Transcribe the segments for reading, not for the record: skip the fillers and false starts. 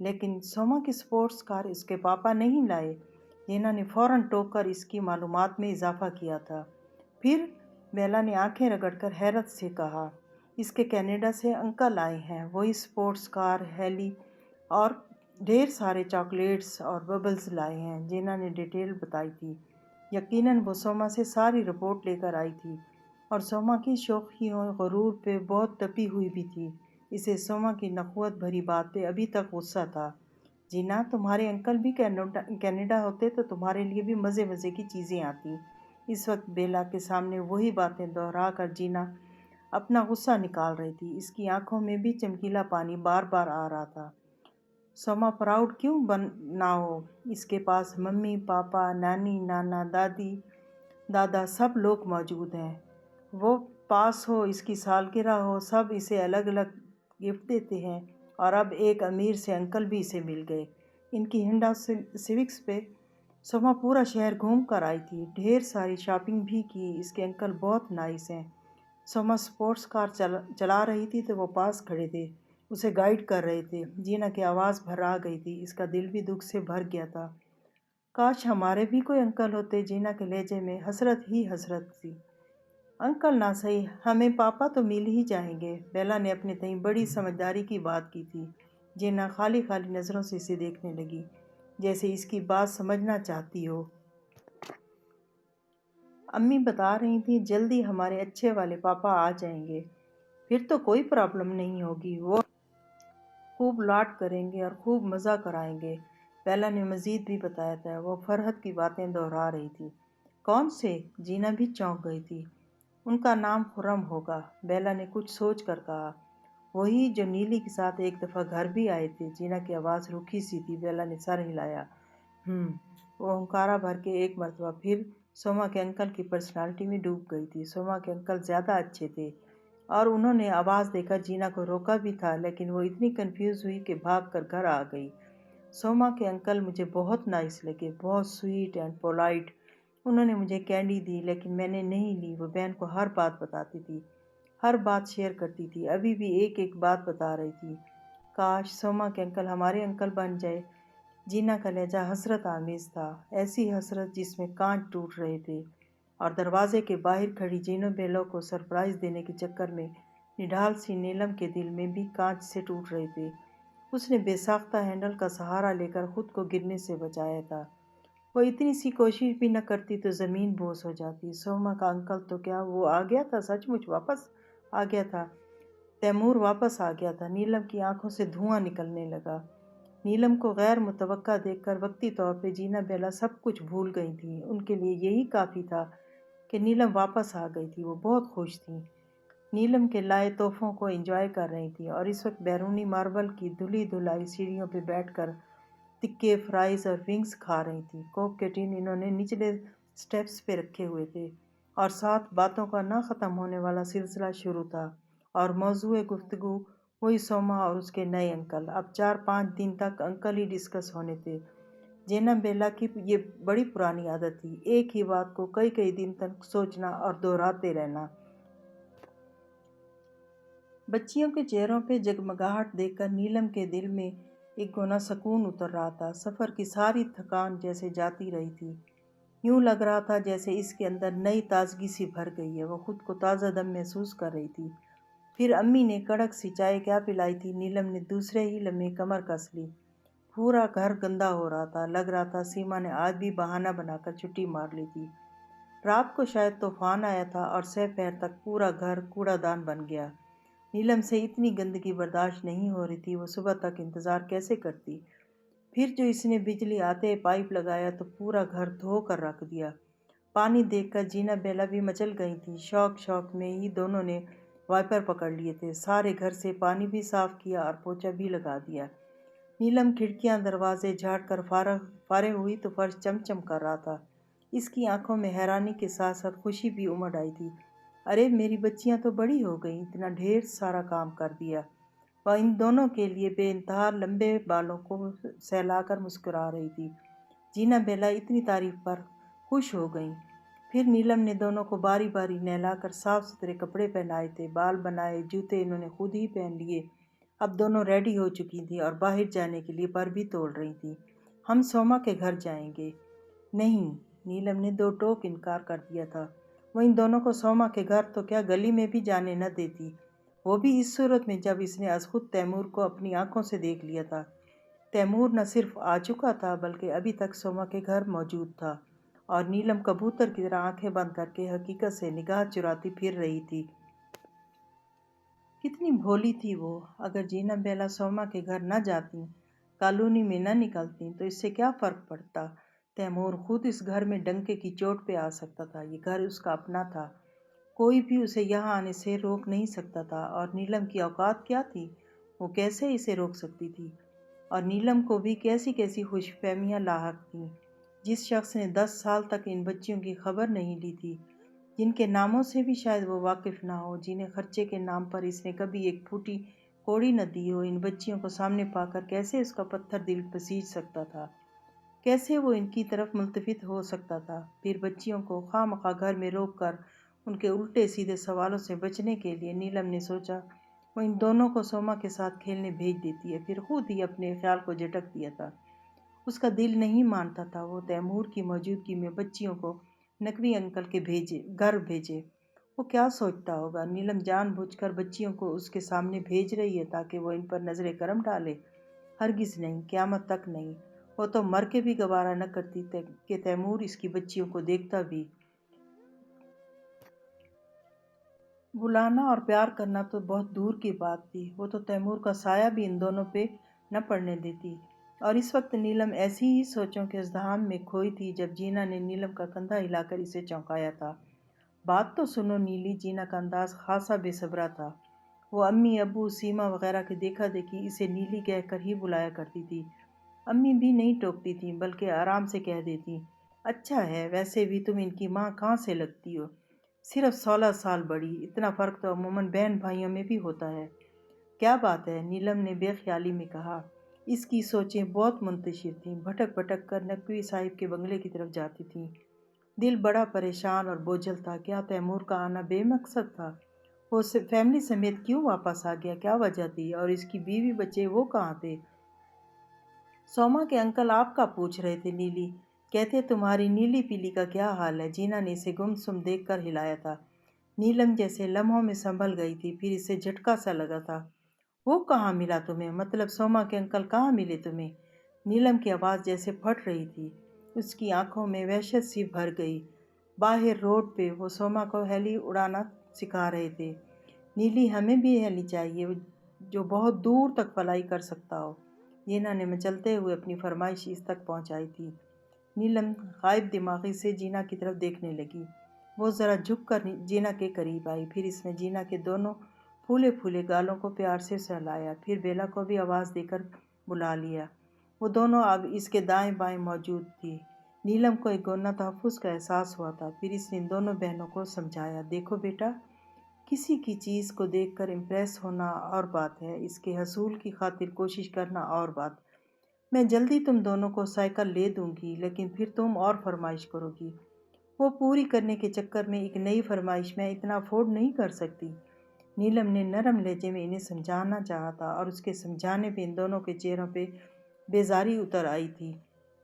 لیکن سوما کی سپورٹس کار اس کے پاپا نہیں لائے۔ جینا نے فوراً ٹوک کر اس کی معلومات میں اضافہ کیا تھا۔ پھر بیلا نے آنکھیں رگڑ کر حیرت سے کہا، اس کے کینیڈا سے انکل آئے ہیں، وہی سپورٹس کار، ہیلی اور ڈھیر سارے چاکلیٹس اور ببلز لائے ہیں۔ جینا نے ڈیٹیل بتائی تھی۔ یقیناً وہ سوما سے ساری رپورٹ لے کر آئی تھی اور سوما کی شوخی اور غرور پہ بہت تپی ہوئی بھی تھی۔ اسے سوما کی نخوت بھری بات پہ ابھی تک غصہ تھا۔ جینا، تمہارے انکل بھی کینیڈا ہوتے تو تمہارے لیے بھی مزے مزے کی چیزیں آتی۔ اس وقت بیلا کے سامنے وہی باتیں دہرا کر جینا اپنا غصہ نکال رہی تھی۔ اس کی آنکھوں میں بھی چمکیلا پانی بار بار آ رہا تھا۔ سوما پراؤڈ کیوں نہ ہو؟ اس کے پاس ممی، پاپا، نانی، نانا، دادی، دادا سب لوگ موجود ہیں۔ وہ پاس ہو، اس کی سالگرہ ہو، سب اسے الگ الگ گفٹ دیتے ہیں، اور اب ایک امیر سے انکل بھی اسے مل گئے۔ ان کی ہنڈا سیوکس پہ سوما پورا شہر گھوم کر آئی تھی، ڈھیر ساری شاپنگ بھی کی۔ اس کے انکل بہت نائس ہیں۔ سوما سپورٹس کار چلا رہی تھی تو وہ پاس کھڑے تھے، اسے گائیڈ کر رہے تھے۔ جینا کی آواز بھرا گئی تھی، اس کا دل بھی دکھ سے بھر گیا تھا۔ کاش ہمارے بھی کوئی انکل ہوتے۔ جینا کے لہجے میں حسرت ہی حسرت تھی۔ انکل نہ صحیح، ہمیں پاپا تو مل ہی جائیں گے۔ بیلا نے اپنے تئیں بڑی سمجھداری کی بات کی تھی۔ جینا خالی خالی نظروں سے اسے دیکھنے لگی، جیسے اس کی بات سمجھنا چاہتی ہو۔ امی بتا رہی تھیں جلدی ہمارے اچھے والے پاپا آ جائیں گے، پھر تو کوئی پرابلم نہیں ہوگی، وہ خوب لاڈ کریں گے اور خوب مزہ کرائیں گے۔ بیلا نے مزید بھی بتایا تھا۔ وہ فرحت کی باتیں دہرا رہی تھی۔ کون سے؟ جینا بھی چونک گئی تھی۔ ان کا نام خرم ہوگا، بیلا نے کچھ سوچ کر کہا۔ وہی جو نیلی کے ساتھ ایک دفعہ گھر بھی آئے تھے۔ جینا کی آواز روکھی سی تھی۔ بیلا نے سر ہلایا۔ وہ ہنکارا بھر کے ایک مرتبہ پھر سوما کے انکل کی پرسنالٹی میں ڈوب گئی تھی۔ سوما کے انکل زیادہ اچھے تھے اور انہوں نے آواز دے کر جینا کو روکا بھی تھا، لیکن وہ اتنی کنفیوز ہوئی کہ بھاگ کر گھر آ گئی۔ سوما کے انکل مجھے بہت نائس لگے، بہت سویٹ اینڈ پولائٹ۔ انہوں نے مجھے کینڈی دی، لیکن میں نے نہیں لی۔ وہ بہن کو ہر بات بتاتی تھی، ہر بات شیئر کرتی تھی، ابھی بھی ایک ایک بات بتا رہی تھی۔ کاش سوما کے انکل ہمارے انکل بن جائے۔ جینا کا لہجہ حسرت آمیز تھا، ایسی حسرت جس میں کانچ ٹوٹ رہے تھے، اور دروازے کے باہر کھڑی جینو بیلو کو سرپرائز دینے کے چکر میں نڈھال سی نیلم کے دل میں بھی کانچ سے ٹوٹ رہے تھے۔ اس نے بے ساختہ ہینڈل کا سہارا لے کر خود کو گرنے سے بچایا تھا۔ وہ اتنی سی کوشش بھی نہ کرتی تو زمین بوس ہو جاتی۔ سوما کا انکل تو کیا وہ آ گیا تھا، سچ مچ واپس آ گیا تھا۔ تیمور واپس آ گیا تھا۔ نیلم کی آنکھوں سے دھواں نکلنے لگا۔ نیلم کو غیر متوقع دیکھ کر وقتی طور پہ جینا بیلا سب کچھ بھول گئی تھیں۔ ان کے لیے یہی کافی تھا کہ نیلم واپس آ گئی تھی۔ وہ بہت خوش تھیں، نیلم کے لائے تحفوں کو انجوائے کر رہی تھی، اور اس وقت بیرونی ماربل کی دھلی دھلائی سیڑھیوں پہ بیٹھ کر تکے، فرائز اور ونگز کھا رہی تھی۔ کوک کے ٹین انہوں نے نچلے سٹیپس پہ رکھے ہوئے تھے، اور ساتھ باتوں کا نہ ختم ہونے والا سلسلہ شروع تھا، اور موضوع گفتگو وہی سوما اور اس کے نئے انکل۔ اب 4-5 دن تک انکل ہی ڈسکس ہونے تھے۔ جینا بیلا کی یہ بڑی پرانی عادت تھی، ایک ہی بات کو کئی کئی دن تک سوچنا اور دہراتے رہنا۔ بچیوں کے چہروں پہ جگمگاہٹ دیکھ کر نیلم کے دل میں ایک گونا سکون اتر رہا تھا۔ سفر کی ساری تھکان جیسے جاتی رہی تھی، یوں لگ رہا تھا جیسے اس کے اندر نئی تازگی سی بھر گئی ہے۔ وہ خود کو تازہ دم محسوس کر رہی تھی۔ پھر امی نے کڑک سی چائے کیا پلائی تھی، نیلم نے دوسرے ہی لمحے کمر کس لی۔ پورا گھر گندا ہو رہا تھا، لگ رہا تھا سیما نے آج بھی بہانہ بنا کر چھٹی مار لی تھی۔ رات کو شاید طوفان آیا تھا اور سہ پہر تک پورا گھر کوڑا دان بن گیا۔ نیلم سے اتنی گندگی برداشت نہیں ہو رہی تھی، وہ صبح تک انتظار کیسے کرتی؟ پھر جو اس نے بجلی آتے پائپ لگایا تو پورا گھر دھو کر رکھ دیا۔ پانی دیکھ کر جینا بیلا بھی مچل گئی تھی۔ شوق میں ہی دونوں نے وائپر پکڑ لیے تھے، سارے گھر سے پانی بھی صاف کیا اور پوچھا بھی لگا دیا۔ نیلم کھڑکیاں دروازے جھاڑ کر فارغ ہوئی تو فرش چمچم کر رہا تھا۔ اس کی آنکھوں میں حیرانی کے ساتھ ساتھ خوشی بھی امڑ آئی تھی۔ ارے میری بچیاں تو بڑی ہو گئیں، اتنا ڈھیر سارا کام کر دیا۔ وہ ان دونوں کے لیے بے انتہا لمبے بالوں کو سہلا کر مسکرا رہی تھی۔ جینا بیلا اتنی تعریف پر خوش ہو گئیں۔ پھر نیلم نے دونوں کو باری باری نہلا کر صاف ستھرے کپڑے پہنائے تھے، بال بنائے، جوتے انہوں نے خود ہی پہن لیے، اب دونوں ریڈی ہو چکی تھیں اور باہر جانے کے لیے پر بھی توڑ رہی تھیں۔ ہم سوما کے گھر جائیں گے۔ نہیں، نیلم نے دو ٹوک انکار کر دیا تھا۔ وہ ان دونوں کو سوما کے گھر تو کیا گلی میں بھی جانے نہ دیتی، وہ بھی اس صورت میں جب اس نے از خود تیمور کو اپنی آنکھوں سے دیکھ لیا تھا۔ تیمور نہ صرف آ چکا تھا بلکہ ابھی تک سوما کے گھر موجود تھا، اور نیلم کبوتر کی طرح آنکھیں بند کر کے حقیقت سے نگاہ چراتی پھر رہی تھی۔ کتنی بھولی تھی وہ! اگر جینا بیلا سوما کے گھر نہ جاتی، کالونی میں نہ نکلتی تو اس سے کیا فرق پڑتا؟ تیمور خود اس گھر میں ڈنکے کی چوٹ پہ آ سکتا تھا۔ یہ گھر اس کا اپنا تھا، کوئی بھی اسے یہاں آنے سے روک نہیں سکتا تھا۔ اور نیلم کی اوقات کیا تھی؟ وہ کیسے اسے روک سکتی تھی؟ اور نیلم کو بھی کیسی کیسی خوش فہمیاں لاحق تھیں۔ جس شخص نے 10 سال تک ان بچیوں کی خبر نہیں لی تھی، جن کے ناموں سے بھی شاید وہ واقف نہ ہو، جنہیں خرچے کے نام پر اس نے کبھی ایک پھوٹی کوڑی نہ دی ہو، ان بچیوں کو سامنے پا کر کیسے اس کا پتھر دل بسیج سکتا تھا؟ کیسے وہ ان کی طرف ملتفت ہو سکتا تھا؟ پھر بچیوں کو خواہ مخواہ گھر میں روک کر ان کے الٹے سیدھے سوالوں سے بچنے کے لیے نیلم نے سوچا وہ ان دونوں کو سوما کے ساتھ کھیلنے بھیج دیتی ہے، پھر خود ہی اپنے خیال کو جھٹک دیا تھا۔ اس کا دل نہیں مانتا تھا وہ تیمور کی موجودگی میں بچیوں کو نقوی انکل کے گھر بھیجے۔ وہ کیا سوچتا ہوگا؟ نیلم جان بوجھ کر بچیوں کو اس کے سامنے بھیج رہی ہے تاکہ وہ ان پر نظر کرم ڈالے؟ ہرگز نہیں، قیامت تک نہیں۔ وہ تو مر کے بھی گوارا نہ کرتی کہ تیمور اس کی بچیوں کو دیکھتا بھی۔ بلانا اور پیار کرنا تو بہت دور کی بات تھی، وہ تو تیمور کا سایہ بھی ان دونوں پہ نہ پڑنے دیتی۔ اور اس وقت نیلم ایسی ہی سوچوں کے ازدحام میں کھوئی تھی جب جینا نے نیلم کا کندھا ہلا کر اسے چونکایا تھا۔ بات تو سنو نیلی! جینا کا انداز خاصا بے صبرا تھا۔ وہ امی، ابو، سیما وغیرہ کے دیکھا دیکھی اسے نیلی کہہ کر ہی بلایا کرتی تھی۔ امی بھی نہیں ٹوکتی تھیں بلکہ آرام سے کہہ دیتی، اچھا ہے، ویسے بھی تم ان کی ماں کہاں سے لگتی ہو؟ صرف 16 سال بڑی، اتنا فرق تو عموماً بہن بھائیوں میں بھی ہوتا ہے۔ کیا بات ہے؟ نیلم نے بے خیالی میں کہا۔ اس کی سوچیں بہت منتشر تھیں، بھٹک بھٹک کر نقوی صاحب کے بنگلے کی طرف جاتی تھیں۔ دل بڑا پریشان اور بوجھل تھا۔ کیا تیمور کا آنا بے مقصد تھا؟ وہ فیملی سمیت کیوں واپس آ گیا؟ کیا وجہ تھی؟ اور اس کی بیوی بچے وہ کہاں تھے؟ سوما کے انکل آپ کا پوچھ رہے تھے نیلی، کہتے تمہاری نیلی پیلی کا کیا حال ہے؟ جینا نے اسے گم سم دیکھ کر ہلایا تھا۔ نیلم جیسے لمحوں میں سنبھل گئی تھی، پھر اسے جھٹکا سا لگا تھا۔ وہ کہاں ملا تمہیں؟ مطلب سوما کے انکل کہاں ملے تمہیں؟ نیلم کی آواز جیسے پھٹ رہی تھی، اس کی آنکھوں میں وحشت سی بھر گئی۔ باہر روڈ پہ وہ سوما کو ہیلی اڑانا سکھا رہے تھے۔ نیلی، ہمیں بھی ہیلی چاہیے جو بہت دور تک فلائی کر سکتا ہو۔ جینا نے مچلتے ہوئے اپنی فرمائش اس تک پہنچائی تھی۔ نیلم غائب دماغی سے جینا کی طرف دیکھنے لگی۔ وہ ذرا جھک کر جینا کے قریب آئی، پھر اس نے جینا کے دونوں پھولے پھولے گالوں کو پیار سے سہلایا، پھر بیلا کو بھی آواز دے کر بلا لیا۔ وہ دونوں اب اس کے دائیں بائیں موجود تھی۔ نیلم کو ایک گونا تحفظ کا احساس ہوا تھا، پھر اس نے ان دونوں بہنوں کو سمجھایا، دیکھو بیٹا، کسی کی چیز کو دیکھ کر امپریس ہونا اور بات ہے، اس کے حصول کی خاطر کوشش کرنا اور بات۔ میں جلدی تم دونوں کو سائیکل لے دوں گی، لیکن پھر تم اور فرمائش کرو گی۔ وہ پوری کرنے کے چکر میں ایک نئی فرمائش میں اتنا افورڈ نہیں کر سکتی۔ نیلم نے نرم لہجے میں انہیں سمجھانا چاہا تھا، اور اس کے سمجھانے پہ ان دونوں کے چہروں پہ بیزاری اتر آئی تھی۔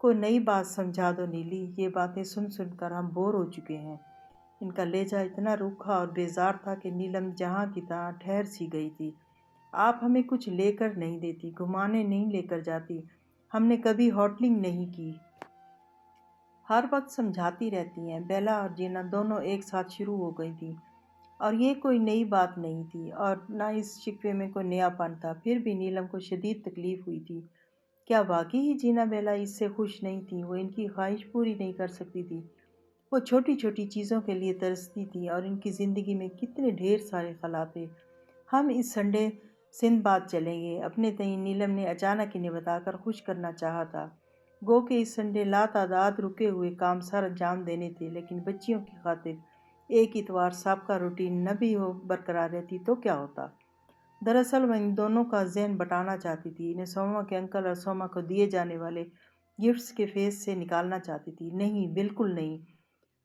کوئی نئی بات سمجھا دو نیلی، یہ باتیں سن سن کر ہم بور ہو چکے ہیں۔ ان کا لہجہ اتنا روکھا اور بیزار تھا کہ نیلم جہاں کی تہاں ٹھہر سی گئی تھی۔ آپ ہمیں کچھ لے کر نہیں دیتی، گھمانے نہیں لے کر جاتی، ہم نے کبھی ہوٹلنگ نہیں کی۔ ہر وقت سمجھاتی رہتی ہیں۔ بیلا اور جینا دونوں ایک ساتھ شروع ہو گئی تھیں، اور یہ کوئی نئی بات نہیں تھی اور نہ اس شکوے میں کوئی نیا پن تھا۔ پھر بھی نیلم کو شدید تکلیف ہوئی تھی۔ کیا واقعی ہی جینا بیلا اس سے خوش نہیں تھی؟ وہ ان کی خواہش پوری نہیں کر سکتی تھی؟ وہ چھوٹی چھوٹی چیزوں کے لیے ترستی تھی، اور ان کی زندگی میں کتنے ڈھیر سارے خلا تھے۔ ہم اس سنڈے سندھ باد چلیں گے، اپنے تئیں نیلم نے اچانک انہیں بتا کر خوش کرنا چاہا تھا۔ گو کہ اس سنڈے لاتعداد رکے ہوئے کام سر انجام دینے تھے، لیکن بچیوں کی خاطر ایک اتوار سابقہ روٹین نہ بھی ہو برقرار رہتی تو کیا ہوتا؟ دراصل وہ ان دونوں کا ذہن بٹانا چاہتی تھی، انہیں سوما کے انکل اور سوما کو دیے جانے والے گفٹس کے فیس سے نکالنا چاہتی تھی۔ نہیں، بالکل نہیں۔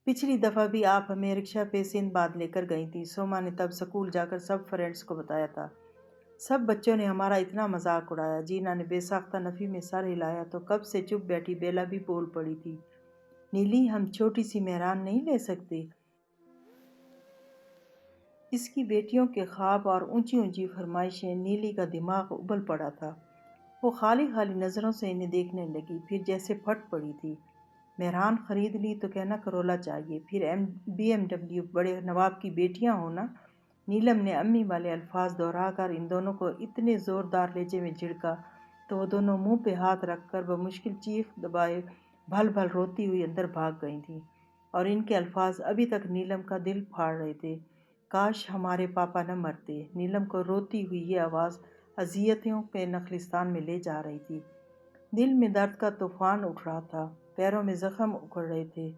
پچھلی دفعہ بھی آپ ہمیں رکشہ پہ سندھ باد لے کر گئی تھی، سوما نے تب سکول جا کر سب فرینڈس کو بتایا تھا۔ سب بچوں نے ہمارا اتنا مذاق اڑایا۔ جینا نے بے ساختہ نفی میں سر ہلایا تو کب سے چپ بیٹھی بیلا بھی بول پڑی تھی، نیلی ہم چھوٹی سی مہران نہیں لے سکتے؟ اس کی بیٹیوں کے خواب اور اونچی اونچی فرمائشیں۔ نیلی کا دماغ ابل پڑا تھا، وہ خالی خالی نظروں سے انہیں دیکھنے لگی، پھر جیسے پھٹ پڑی تھی۔ مہران خرید لی تو کہنا کرولا چاہیے، پھر BMW، بڑے نواب کی بیٹیاں ہونا۔ نیلم نے امی والے الفاظ دہرا کر ان دونوں کو اتنے زوردار لہجے میں جھڑکا تو وہ دونوں منہ پہ ہاتھ رکھ کر بمشکل چیخ دبائے بھل بھل روتی ہوئی اندر بھاگ گئی تھیں، اور ان کے الفاظ ابھی تک نیلم کا دل پھاڑ رہے تھے۔ کاش ہمارے پاپا نہ مرتے۔ نیلم کو روتی ہوئی یہ آواز اذیتوں کے نخلستان میں لے جا رہی تھی۔ دل میں درد کا طوفان اٹھ رہا تھا، پیروں میں زخم اکھڑ رہے تھے،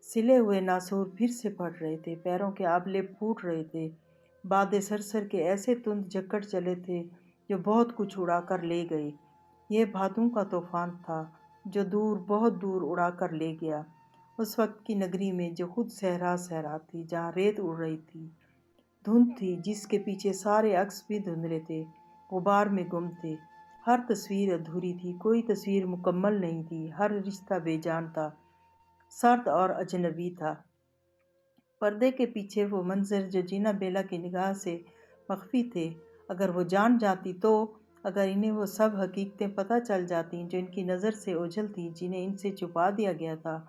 سلے ہوئے ناسور پھر سے پھٹ رہے تھے، پیروں کے آبلے پھوٹ رہے تھے، باد سرسر کے ایسے تند جھکڑ چلے تھے جو بہت کچھ اڑا کر لے گئے۔ یہ بھادوں کا طوفان تھا جو دور، بہت دور اڑا کر لے گیا، اس وقت کی نگری میں جو خود صحرا صحرا تھی، جہاں ریت اڑ رہی تھی، دھند تھی جس کے پیچھے سارے عکس بھی دھندلے تھے، غبار میں گم تھے۔ ہر تصویر ادھوری تھی، کوئی تصویر مکمل نہیں تھی، ہر رشتہ بے جان تھا، سرد اور اجنبی تھا۔ پردے کے پیچھے وہ منظر جو جینا بیلا کی نگاہ سے مخفی تھے، اگر وہ جان جاتی تو، اگر انہیں وہ سب حقیقتیں پتہ چل جاتیں جو ان کی نظر سے اوجھل تھیں، جنہیں ان سے چھپا دیا گیا تھا،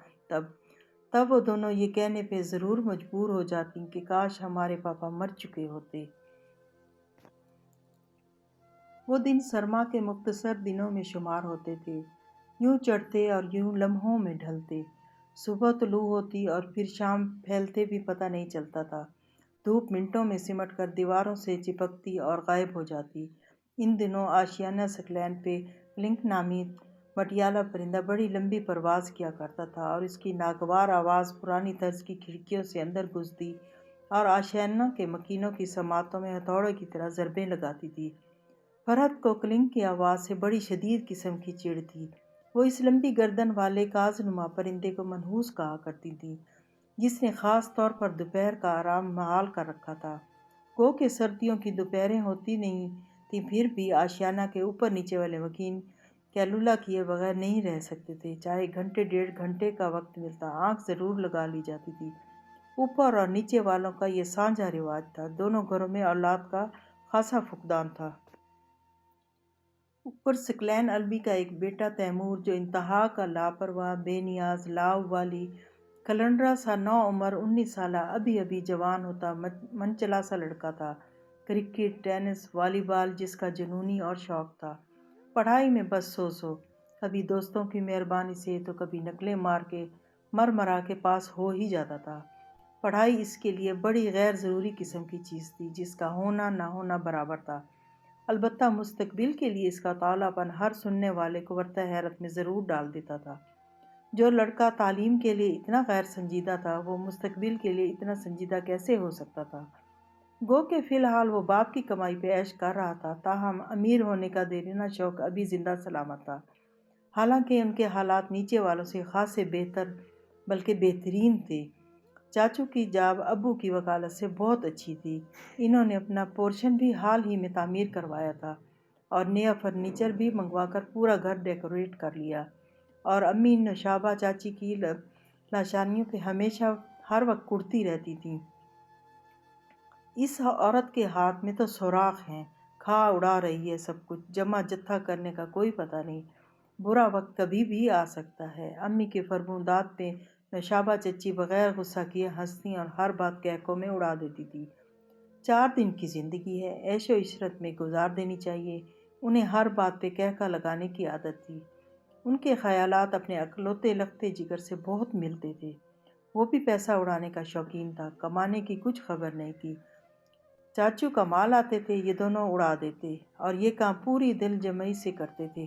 تب وہ دونوں یہ کہنے پہ ضرور مجبور ہو جاتی کہ کاش ہمارے پاپا مر چکے ہوتے۔ وہ دن سرما کے مختصر دنوں میں شمار ہوتے تھے، یوں چڑھتے اور یوں لمحوں میں ڈھلتے، صبح طلوع ہوتی اور پھر شام پھیلتے بھی پتہ نہیں چلتا تھا، دھوپ منٹوں میں سمٹ کر دیواروں سے چپکتی اور غائب ہو جاتی۔ ان دنوں آشیانہ سکلین پہ کلنک نامی مٹیالہ پرندہ بڑی لمبی پرواز کیا کرتا تھا، اور اس کی ناگوار آواز پرانی طرز کی کھڑکیوں سے اندر گھستی اور آشیانہ کے مکینوں کی سماعتوں میں ہتھوڑے کی طرح ضربیں لگاتی تھی۔ فرحت کو کلنک کی آواز سے بڑی شدید قسم کی چڑ تھی، وہ اس لمبی گردن والے کاز نما پرندے کو منحوس کہا کرتی تھی، جس نے خاص طور پر دوپہر کا آرام محال کر رکھا تھا۔ گو کہ سردیوں کی دوپہریں ہوتی نہیں تھیں، پھر بھی آشیانہ کے اوپر نیچے والے مکین کیلولا کیے بغیر نہیں رہ سکتے تھے، چاہے گھنٹے ڈیڑھ گھنٹے کا وقت ملتا، آنکھ ضرور لگا لی جاتی تھی۔ اوپر اور نیچے والوں کا یہ سانجھا رواج تھا، دونوں گھروں میں اولاد کا خاصا فقدان تھا۔ اوپر سکلین الوی کا ایک بیٹا تیمور، جو انتہا کا لاپرواہ، بے نیاز، لاابالی، کلنڈرا سا، نوعمر 19 سالہ، ابھی ابھی جوان ہوتا منچلا سا لڑکا تھا۔ کرکٹ، ٹینس، والی بال جس کا جنونی اور شوق تھا۔ پڑھائی میں بس سو کبھی دوستوں کی مہربانی سے تو کبھی نقلیں مار کے مر مرا کے پاس ہو ہی جاتا تھا۔ پڑھائی اس کے لیے بڑی غیر ضروری قسم کی چیز تھی، جس کا ہونا نہ ہونا برابر تھا۔ البتہ مستقبل کے لیے اس کا طاولا پن ہر سننے والے کو ورطہ حیرت میں ضرور ڈال دیتا تھا۔ جو لڑکا تعلیم کے لیے اتنا غیر سنجیدہ تھا، وہ مستقبل کے لیے اتنا سنجیدہ کیسے ہو سکتا تھا؟ گو کہ فی الحال وہ باپ کی کمائی پہ عیش کر رہا تھا، تاہم امیر ہونے کا دیرینہ شوق ابھی زندہ سلامت تھا، حالانکہ ان کے حالات نیچے والوں سے خاصے بہتر بلکہ بہترین تھے۔ چاچو کی جاب ابو کی وکالت سے بہت اچھی تھی، انہوں نے اپنا پورشن بھی حال ہی میں تعمیر کروایا تھا اور نیا فرنیچر بھی منگوا کر پورا گھر ڈیکوریٹ کر لیا، اور امی نوشابہ چاچی کی لاشانیوں پہ ہمیشہ ہر وقت کڑتی رہتی تھیں۔ اس عورت کے ہاتھ میں تو سوراخ ہیں، کھا اڑا رہی ہے سب کچھ، جمع جتھا کرنے کا کوئی پتہ نہیں، برا وقت کبھی بھی آ سکتا ہے۔ امی کے فرمودات پہ نوشابہ چچی بغیر غصہ کیے ہنستی اور ہر بات کہکوں میں اڑا دیتی تھی۔ 4 دن کی زندگی ہے، عیش و عشرت میں گزار دینی چاہیے، انہیں ہر بات پہ کہکا لگانے کی عادت تھی۔ ان کے خیالات اپنے اکلوتے لختے جگر سے بہت ملتے تھے، وہ بھی پیسہ اڑانے کا شوقین تھا، کمانے کی کچھ خبر نہیں تھی۔ چاچو کا مال آتے تھے، یہ دونوں اڑا دیتے، اور یہ کام پوری دل جمعی سے کرتے تھے۔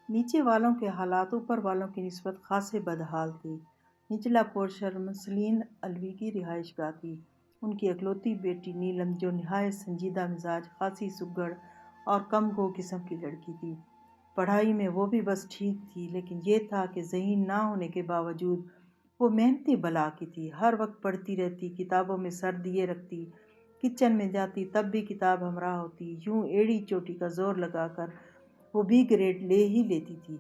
نیچے والوں کے حالات اوپر والوں کی نسبت خاصے بدحال تھے۔ نچلا پورشن مسلین الوی کی رہائش گاہ تھی، ان کی اکلوتی بیٹی نیلم جو نہایت سنجیدہ مزاج، خاصی سگڑ اور کم گو قسم کی لڑکی تھی۔ پڑھائی میں وہ بھی بس ٹھیک تھی، لیکن یہ تھا کہ ذہین نہ ہونے کے باوجود وہ محنتی بلا کی تھی، ہر وقت پڑھتی رہتی، کتابوں میں سر دیے رکھتی، کچن میں جاتی تب بھی کتاب ہمراہ ہوتی، یوں ایڑی چوٹی کا زور لگا کر وہ بھی گریڈ لے ہی لیتی تھی۔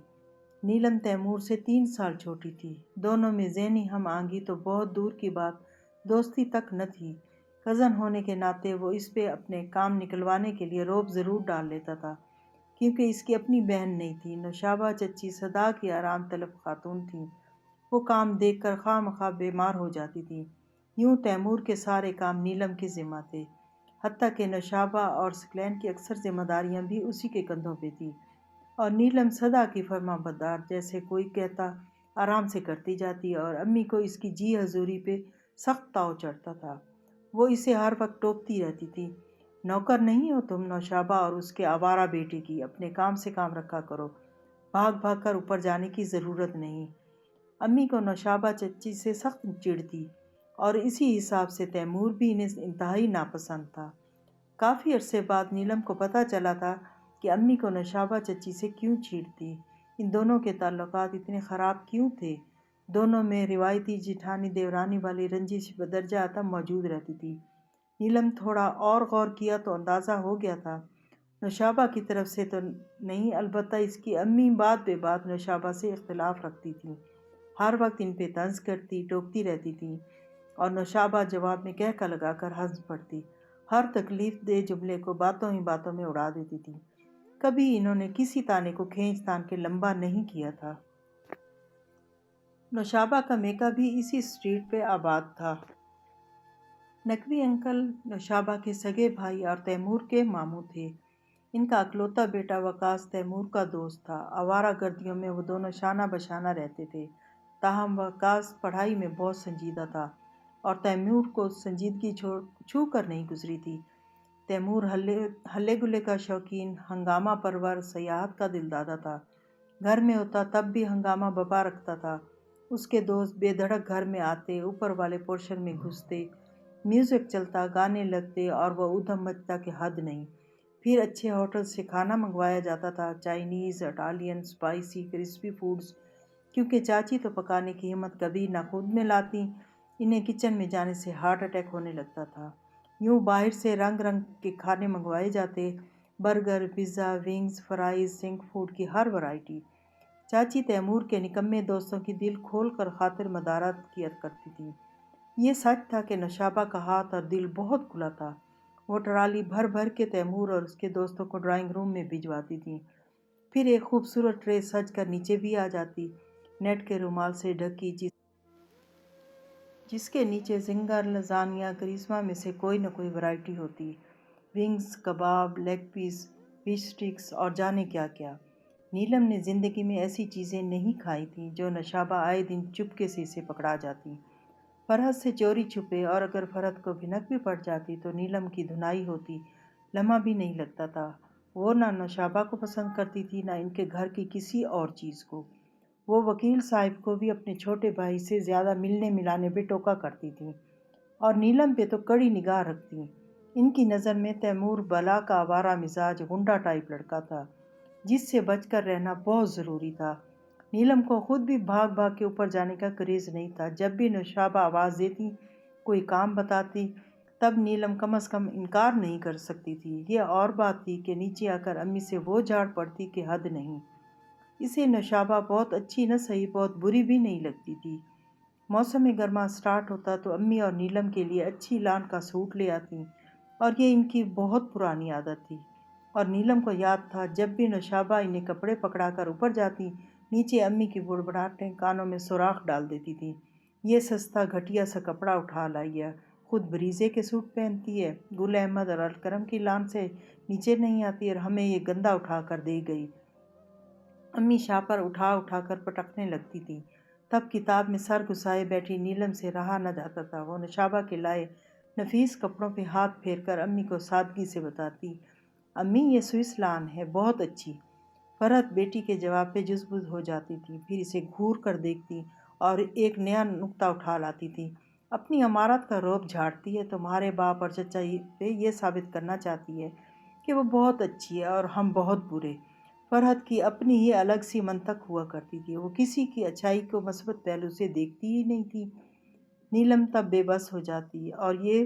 نیلم تیمور سے 3 سال چھوٹی تھی، دونوں میں ذہنی ہم آہنگی تو بہت دور کی بات دوستی تک نہ تھی۔ کزن ہونے کے ناطے وہ اس پہ اپنے کام نکلوانے کے لیے روب ضرور ڈال لیتا تھا، کیونکہ اس کی اپنی بہن نہیں تھی۔ نوشابہ چچی سدا کی آرام طلب خاتون تھیں، وہ کام دیکھ کر خواہ مخواہ بیمار ہو جاتی تھیں۔ یوں تیمور کے سارے کام نیلم کے ذمہ تھے، حتیٰ کہ نوشابہ اور سکلین کی اکثر ذمہ داریاں بھی اسی کے کندھوں پہ تھیں، اور نیلم سدا کی فرما بردار، جیسے کوئی کہتا آرام سے کرتی جاتی، اور امی کو اس کی جی حضوری پہ سخت تاؤ چڑھتا تھا۔ وہ اسے ہر وقت ٹوکتی رہتی تھی، نوکر نہیں ہو تم نوشابہ اور اس کے آوارہ بیٹے کی، اپنے کام سے کام رکھا کرو، بھاگ بھاگ کر اوپر جانے کی ضرورت نہیں۔ امی کو نوشابہ چچی سے سخت چڑھتی، اور اسی حساب سے تیمور بھی انہیں انتہائی ناپسند تھا۔ کافی عرصے بعد نیلم کو پتہ چلا تھا کہ امی کو نوشابہ چچی سے کیوں چڑھتی، ان دونوں کے تعلقات اتنے خراب کیوں تھے۔ دونوں میں روایتی جیٹھانی دیورانی والی رنجش بدرجہ عدم موجود رہتی تھی۔ نیلم تھوڑا اور غور کیا تو اندازہ ہو گیا تھا، نوشابہ کی طرف سے تو نہیں، البتہ اس کی امی بات بے بات نوشابہ سے اختلاف رکھتی تھیں، ہر وقت ان پہ طنز کرتی ٹوکتی رہتی تھیں، اور نوشابہ جواب میں کہہ لگا کر ہنس پڑتی، ہر تکلیف دہ جملے کو باتوں ہی باتوں میں اڑا دیتی تھی۔ کبھی انہوں نے کسی تانے کو کھینچ تان کے لمبا نہیں کیا تھا۔ نوشابہ کا میکا بھی اسی اسٹریٹ پہ آباد تھا۔ نقوی انکل نوشابہ کے سگے بھائی اور تیمور کے ماموں تھے۔ ان کا اکلوتا بیٹا وقاص تیمور کا دوست تھا۔ آوارہ گردیوں میں وہ دونوں شانہ بشانہ رہتے تھے، تاہم وقاص پڑھائی میں بہت سنجیدہ تھا، اور تیمور کو سنجیدگی چھو کر نہیں گزری تھی۔ تیمور ہلے گلے کا شوقین، ہنگامہ پرور، سیاحت کا دلدادہ تھا۔ گھر میں ہوتا تب بھی ہنگامہ بپا رکھتا تھا۔ اس کے دوست بے دھڑک گھر میں آتے، اوپر والے پورشن میں گھستے، میوزک چلتا، گانے لگتے، اور وہ ادھم مچتا کہ حد نہیں۔ پھر اچھے ہوٹل سے کھانا منگوایا جاتا تھا، Chinese, Italian, spicy, crispy foods, کیونکہ چاچی تو پکانے کی ہمت کبھی نہ خود میں لاتی، انہیں کچن میں جانے سے ہارٹ اٹیک ہونے لگتا تھا۔ یوں باہر سے رنگ رنگ کے کھانے منگوائے جاتے، burger, pizza, wings, fries, snack food کی ہر ورائٹی۔ چاچی تیمور کے نکمے دوستوں کی دل کھول کر خاطر مدارات کیا کرتی تھی۔ یہ سچ تھا کہ نوشابہ کا ہاتھ اور دل بہت کھلا تھا۔ وہ ٹرالی بھر بھر کے تیمور اور اس کے دوستوں کو ڈرائنگ روم میں بھجواتی تھی، پھر ایک خوبصورت ٹرے سج کر نیچے بھی آ جاتی، نیٹ کے رومال سے ڈھکی، جس کے نیچے زنگر، لزانیہ، کرسمہ میں سے کوئی نہ کوئی ورائٹی ہوتی، ونگز، کباب، لیگ پیس، فش سٹکس اور جانے کیا کیا۔ نیلم نے زندگی میں ایسی چیزیں نہیں کھائی تھیں جو نوشابہ آئے دن چپکے سے اسے پکڑا جاتی، فرحت سے چوری چھپے، اور اگر فرحت کو بھنک بھی پڑ جاتی تو نیلم کی دھنائی ہوتی، لمحہ بھی نہیں لگتا تھا۔ وہ نہ نوشابہ کو پسند کرتی تھی، نہ ان کے گھر کی کسی اور چیز کو۔ وہ وکیل صاحب کو بھی اپنے چھوٹے بھائی سے زیادہ ملنے ملانے پہ ٹوکا کرتی تھیں، اور نیلم پہ تو کڑی نگاہ رکھتی۔ ان کی نظر میں تیمور بلا کا آوارہ مزاج غنڈہ ٹائپ لڑکا تھا، جس سے بچ کر رہنا بہت ضروری تھا۔ نیلم کو خود بھی بھاگ بھاگ کے اوپر جانے کا کریز نہیں تھا۔ جب بھی نوشابہ آواز دیتی، کوئی کام بتاتی، تب نیلم کم از کم انکار نہیں کر سکتی تھی۔ یہ اور بات تھی کہ نیچے آ کر امی سے وہ جھاڑ پڑتی کہ حد نہیں۔ اسے نوشابہ بہت اچھی نہ سہی بہت بری بھی نہیں لگتی تھی۔ موسم گرما سٹارٹ ہوتا تو امی اور نیلم کے لیے اچھی لان کا سوٹ لے آتی، اور یہ ان کی بہت پرانی عادت تھی، اور نیلم کو یاد تھا جب بھی نوشابہ انہیں کپڑے پکڑا کر اوپر جاتی، نیچے امی کی بڑبڑاہٹیں کانوں میں سوراخ ڈال دیتی تھیں، یہ سستا گھٹیا سا کپڑا اٹھا لائی ہے، خود بریزے کے سوٹ پہنتی ہے، گل احمد اور الکرم کی لان سے نیچے نہیں آتی، اور ہمیں یہ گندا اٹھا کر دے گئی۔ امی شاپر اٹھا اٹھا کر پٹکنے لگتی تھی، تب کتاب میں سر گھسائے بیٹھی نیلم سے رہا نہ جاتا تھا۔ وہ نوشابہ کے لائے نفیس کپڑوں پہ ہاتھ پھیر کر امی کو سادگی سے بتاتی، امی یہ سوئس لان ہے، بہت اچھی۔ فرحت بیٹی کے جواب پہ جزبز ہو جاتی تھی، پھر اسے گھور کر دیکھتی اور ایک نیا نکتہ اٹھا لاتی تھی، اپنی عمارت کا روب جھاڑتی ہے، تمہارے باپ اور چچا پہ یہ ثابت کرنا چاہتی ہے کہ وہ بہت اچھی ہے اور ہم بہت برے۔ فرحت کی اپنی ہی الگ سی منطق ہوا کرتی تھی، وہ کسی کی اچھائی کو مثبت پہلو سے دیکھتی ہی نہیں تھی۔ نیلم تب بے بس ہو جاتی، اور یہ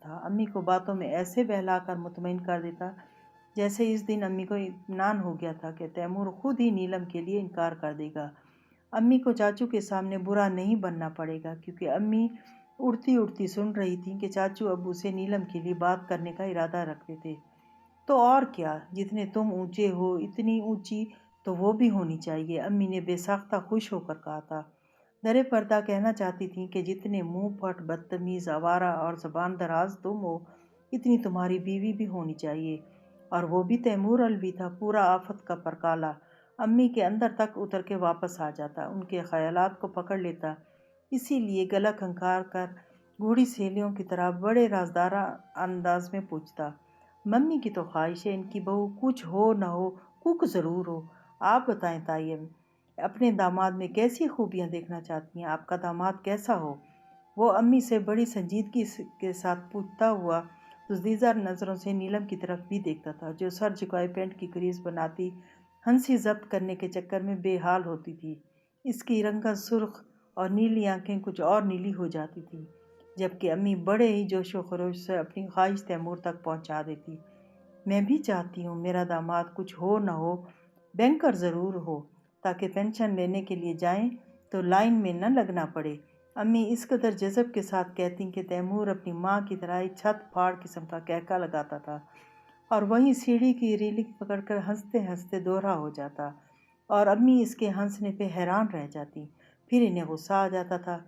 تھا۔ امی کو باتوں میں ایسے بہلا کر مطمئن کر دیتا جیسے اس دن امی کو اطمینان ہو گیا تھا کہ تیمور خود ہی نیلم کے لیے انکار کر دے گا۔ امی کو چاچو کے سامنے برا نہیں بننا پڑے گا، کیونکہ امی اڑتی اڑتی سن رہی تھی کہ چاچو ابو سے نیلم کے لیے بات کرنے کا ارادہ رکھتے تھے۔ تو اور کیا، جتنے تم اونچے ہو اتنی اونچی تو وہ بھی ہونی چاہیے، امی نے بے ساختہ خوش ہو کر کہا تھا۔ درِ پردہ کہنا چاہتی تھیں کہ جتنے منہ پھٹ، بدتمیز، آوارہ اور زبان دراز تم ہو، اتنی تمہاری بیوی بھی ہونی چاہیے۔ اور وہ بھی تیمور الوی تھا، پورا آفت کا پرکالہ، امی کے اندر تک اتر کے واپس آ جاتا، ان کے خیالات کو پکڑ لیتا۔ اسی لیے گلا کھنکار کر گھوڑی سہیلیوں کی طرح بڑے رازدارہ انداز میں پوچھتا، ممی کی تو خواہش ہے ان کی بہو کچھ ہو نہ ہو کوک ضرور ہو۔ آپ بتائیں تائی، اپنے داماد میں کیسی خوبیاں دیکھنا چاہتی ہیں؟ آپ کا داماد کیسا ہو؟ وہ امی سے بڑی سنجیدگی کے ساتھ پوچھتا ہوا دزدیدہ نظروں سے نیلم کی طرف بھی دیکھتا تھا، جو سر جھکائے پینٹ کی کریز بناتی ہنسی ضبط کرنے کے چکر میں بے حال ہوتی تھی۔ اس کی رنگت سرخ اور نیلی آنکھیں کچھ اور نیلی ہو جاتی تھیں، جبکہ امی بڑے ہی جوش و خروش سے اپنی خواہش تیمور تک پہنچا دیتی۔ میں بھی چاہتی ہوں میرا داماد کچھ ہو نہ ہو بینکر ضرور ہو، تاکہ پینشن لینے کے لیے جائیں تو لائن میں نہ لگنا پڑے۔ امی اس قدر جذب کے ساتھ کہتی کہ تیمور اپنی ماں کی طرح ہی چھت پھاڑ قسم کا کہکا لگاتا تھا، اور وہیں سیڑھی کی ریلنگ پکڑ کر ہنستے ہنستے دوہرا ہو جاتا، اور امی اس کے ہنسنے پہ حیران رہ جاتی۔ پھر انہیں غصہ آ جاتا تھا،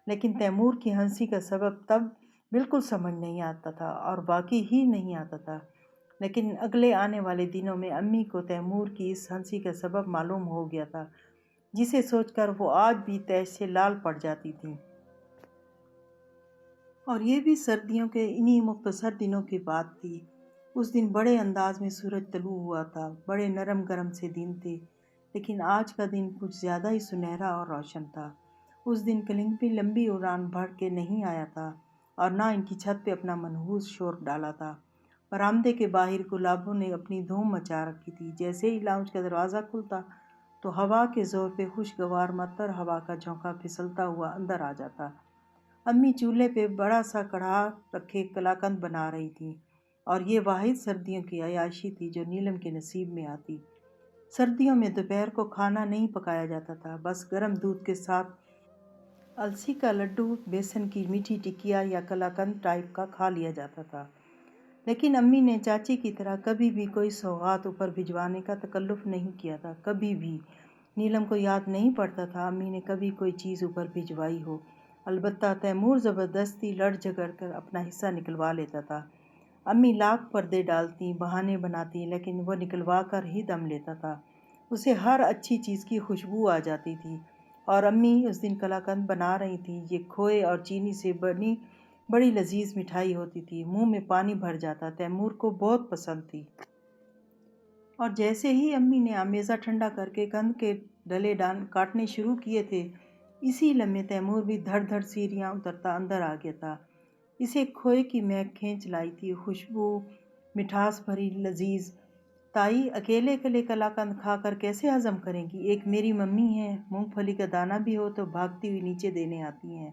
لیکن تیمور کی ہنسی کا سبب تب بالکل سمجھ نہیں آتا تھا، اور واقعی ہی نہیں آتا تھا۔ لیکن اگلے آنے والے دنوں میں امی کو تیمور کی اس ہنسی کا سبب معلوم ہو گیا تھا، جسے سوچ کر وہ آج بھی تیش سے لال پڑ جاتی تھیں۔ اور یہ بھی سردیوں کے انہی مختصر دنوں کی بات تھی۔ اس دن بڑے انداز میں سورج طلوع ہوا تھا، بڑے نرم گرم سے دن تھے، لیکن آج کا دن کچھ زیادہ ہی سنہرا اور روشن تھا۔ اس دن کلنگپی لمبی اڑان بھر کے نہیں آیا تھا، اور نہ ان کی چھت پہ اپنا منحوس شور ڈالا تھا۔ برآمدے کے باہر گلابوں نے اپنی دھوم مچا رکھی تھی۔ جیسے ہی لاؤنج کا دروازہ کھلتا تو ہوا کے زور پہ خوشگوار معطر ہوا کا جھونکا پھسلتا ہوا اندر آ جاتا۔ امی چولہے پہ بڑا سا کڑھا رکھے قلاقند بنا رہی تھیں، اور یہ واحد سردیوں کی عیاشی تھی جو نیلم کے نصیب میں آتی۔ سردیوں میں دوپہر کو کھانا نہیں پکایا جاتا تھا، بس گرم دودھ کے ساتھ السی کا لڈو، بیسن کی میٹھی ٹکیا یا قلاقند ٹائپ کا کھا لیا جاتا تھا۔ لیکن امی نے چاچی کی طرح کبھی بھی کوئی سوغات اوپر بھجوانے کا تکلف نہیں کیا تھا، کبھی بھی۔ نیلم کو یاد نہیں پڑتا تھا امی نے کبھی کوئی چیز اوپر بھجوائی ہو۔ البتہ تیمور زبردستی لڑ جھگڑ کر اپنا حصہ نکلوا لیتا تھا۔ امی لاکھ پردے ڈالتی، بہانے بناتی، لیکن وہ نکلوا کر ہی دم لیتا تھا۔ اسے ہر اچھی چیز کی خوشبو آ جاتی تھی، اور امی اس دن قلاقند بنا رہی تھیں۔ یہ کھوئے اور چینی سے بنی بڑی لذیذ مٹھائی ہوتی تھی، منہ میں پانی بھر جاتا، تیمور کو بہت پسند تھی۔ اور جیسے ہی امی نے آمیزہ ٹھنڈا کر کے قند کے ڈلے کاٹنے شروع کیے تھے، اسی لمحے تیمور بھی دھڑ دھڑ سیڑھیاں اترتا اندر آ گیا تھا۔ اسے کھوئے کی مہک کھینچ لائی تھی، خوشبو، مٹھاس بھری لذیذ۔ تائی اکیلے اکیلے قلاقند کھا کر کیسے ہضم کریں گی؟ ایک میری ممی ہے، مونگ پھلی کا دانہ بھی ہو تو بھاگتی ہوئی نیچے دینے آتی ہیں،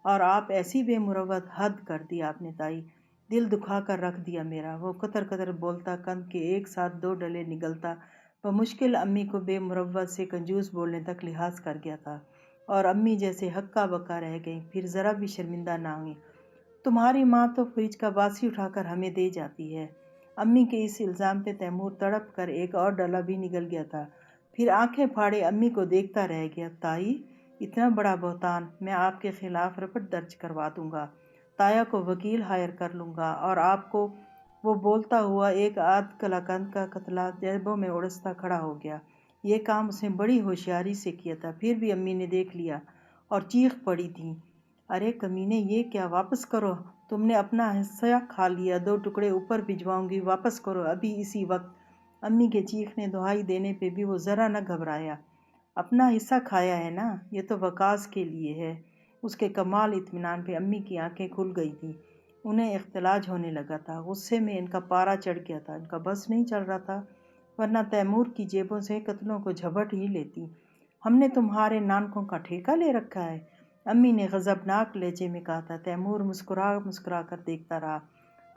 اور آپ ایسی بے مروت، حد کر دی آپ نے تائی، دل دکھا کر رکھ دیا میرا۔ وہ قطر قطر بولتا قند کے ایک ساتھ 2 ڈلے نگلتا بمشکل امی کو بے مروت سے کنجوس بولنے تک لحاظ کر گیا تھا، اور امی جیسے ہکا بکا رہ گئیں، پھر ذرا بھی شرمندہ نہ ہوئیں۔ تمہاری ماں تو فریج کا باسی اٹھا کر ہمیں دے جاتی ہے۔ امی کے اس الزام پہ تیمور تڑپ کر ایک اور ڈلا بھی نگل گیا تھا، پھر آنکھیں پھاڑے امی کو دیکھتا رہ گیا۔ تائی، اتنا بڑا بہتان! میں آپ کے خلاف رپٹ درج کروا دوں گا، تایا کو وکیل ہائر کر لوں گا، اور آپ کو… وہ بولتا ہوا ایک آدھ قلاقند کا قطلہ جیبوں میں اڑستا کھڑا ہو گیا۔ یہ کام اس نے بڑی ہوشیاری سے کیا تھا، پھر بھی امی نے دیکھ لیا اور چیخ پڑی تھی، ارے کمینے، یہ کیا! واپس کرو، تم نے اپنا حصہ کھا لیا، 2 ٹکڑے اوپر بھجواؤں گی، واپس کرو ابھی اسی وقت۔ امی کے چیخنے دہائی دینے پہ بھی وہ ذرا نہ گھبرایا۔ اپنا حصہ کھایا ہے نا، یہ تو وکاس کے لیے ہے۔ اس کے کمال اطمینان پہ امی کی آنکھیں کھل گئی تھیں، انہیں اختلاج ہونے لگا تھا، غصے میں ان کا پارا چڑھ گیا تھا، ان کا بس نہیں چل رہا تھا، ورنہ تیمور کی جیبوں سے قتلوں کو جھپٹ ہی لیتی۔ ہم نے تمہارے نانکوں کا ٹھیکہ لے رکھا ہے؟ امی نے غضبناک لہجے میں کہا تھا۔ تیمور مسکرا کر دیکھتا رہا۔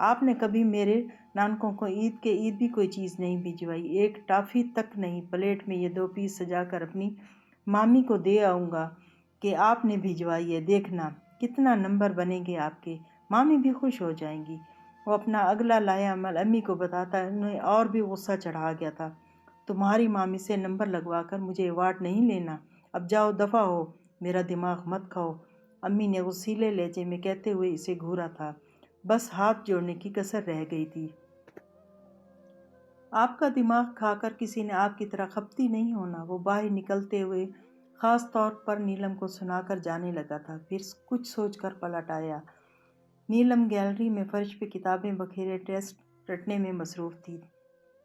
آپ نے کبھی میرے نانکوں کو عید کے عید بھی کوئی چیز نہیں بھجوائی، ایک ٹافی تک نہیں۔ پلیٹ میں یہ 2 پیس سجا کر اپنی مامی کو دے آؤں گا کہ آپ نے بھجوائی ہے، دیکھنا کتنا نمبر بنیں گے آپ کے، مامی بھی خوش ہو جائیں گی۔ وہ اپنا اگلا لایا عمل امی کو بتاتا انہیں اور بھی غصہ چڑھا گیا تھا۔ تمہاری مامی سے نمبر لگوا کر مجھے ایوارڈ نہیں لینا، اب جاؤ دفع ہو، میرا دماغ مت کھاؤ۔ امی نے غصیلے لہجے میں کہتے ہوئے اسے گھورا تھا، بس ہاتھ جوڑنے کی کسر رہ گئی تھی۔ آپ کا دماغ کھا کر کسی نے آپ کی طرح خپتی نہیں ہونا۔ وہ باہر نکلتے ہوئے خاص طور پر نیلم کو سنا کر جانے لگا تھا، پھر کچھ سوچ کر پلٹ آیا۔ نیلم گیلری میں فرش پہ کتابیں بکھیرے ٹیسٹ رٹنے میں مصروف تھی۔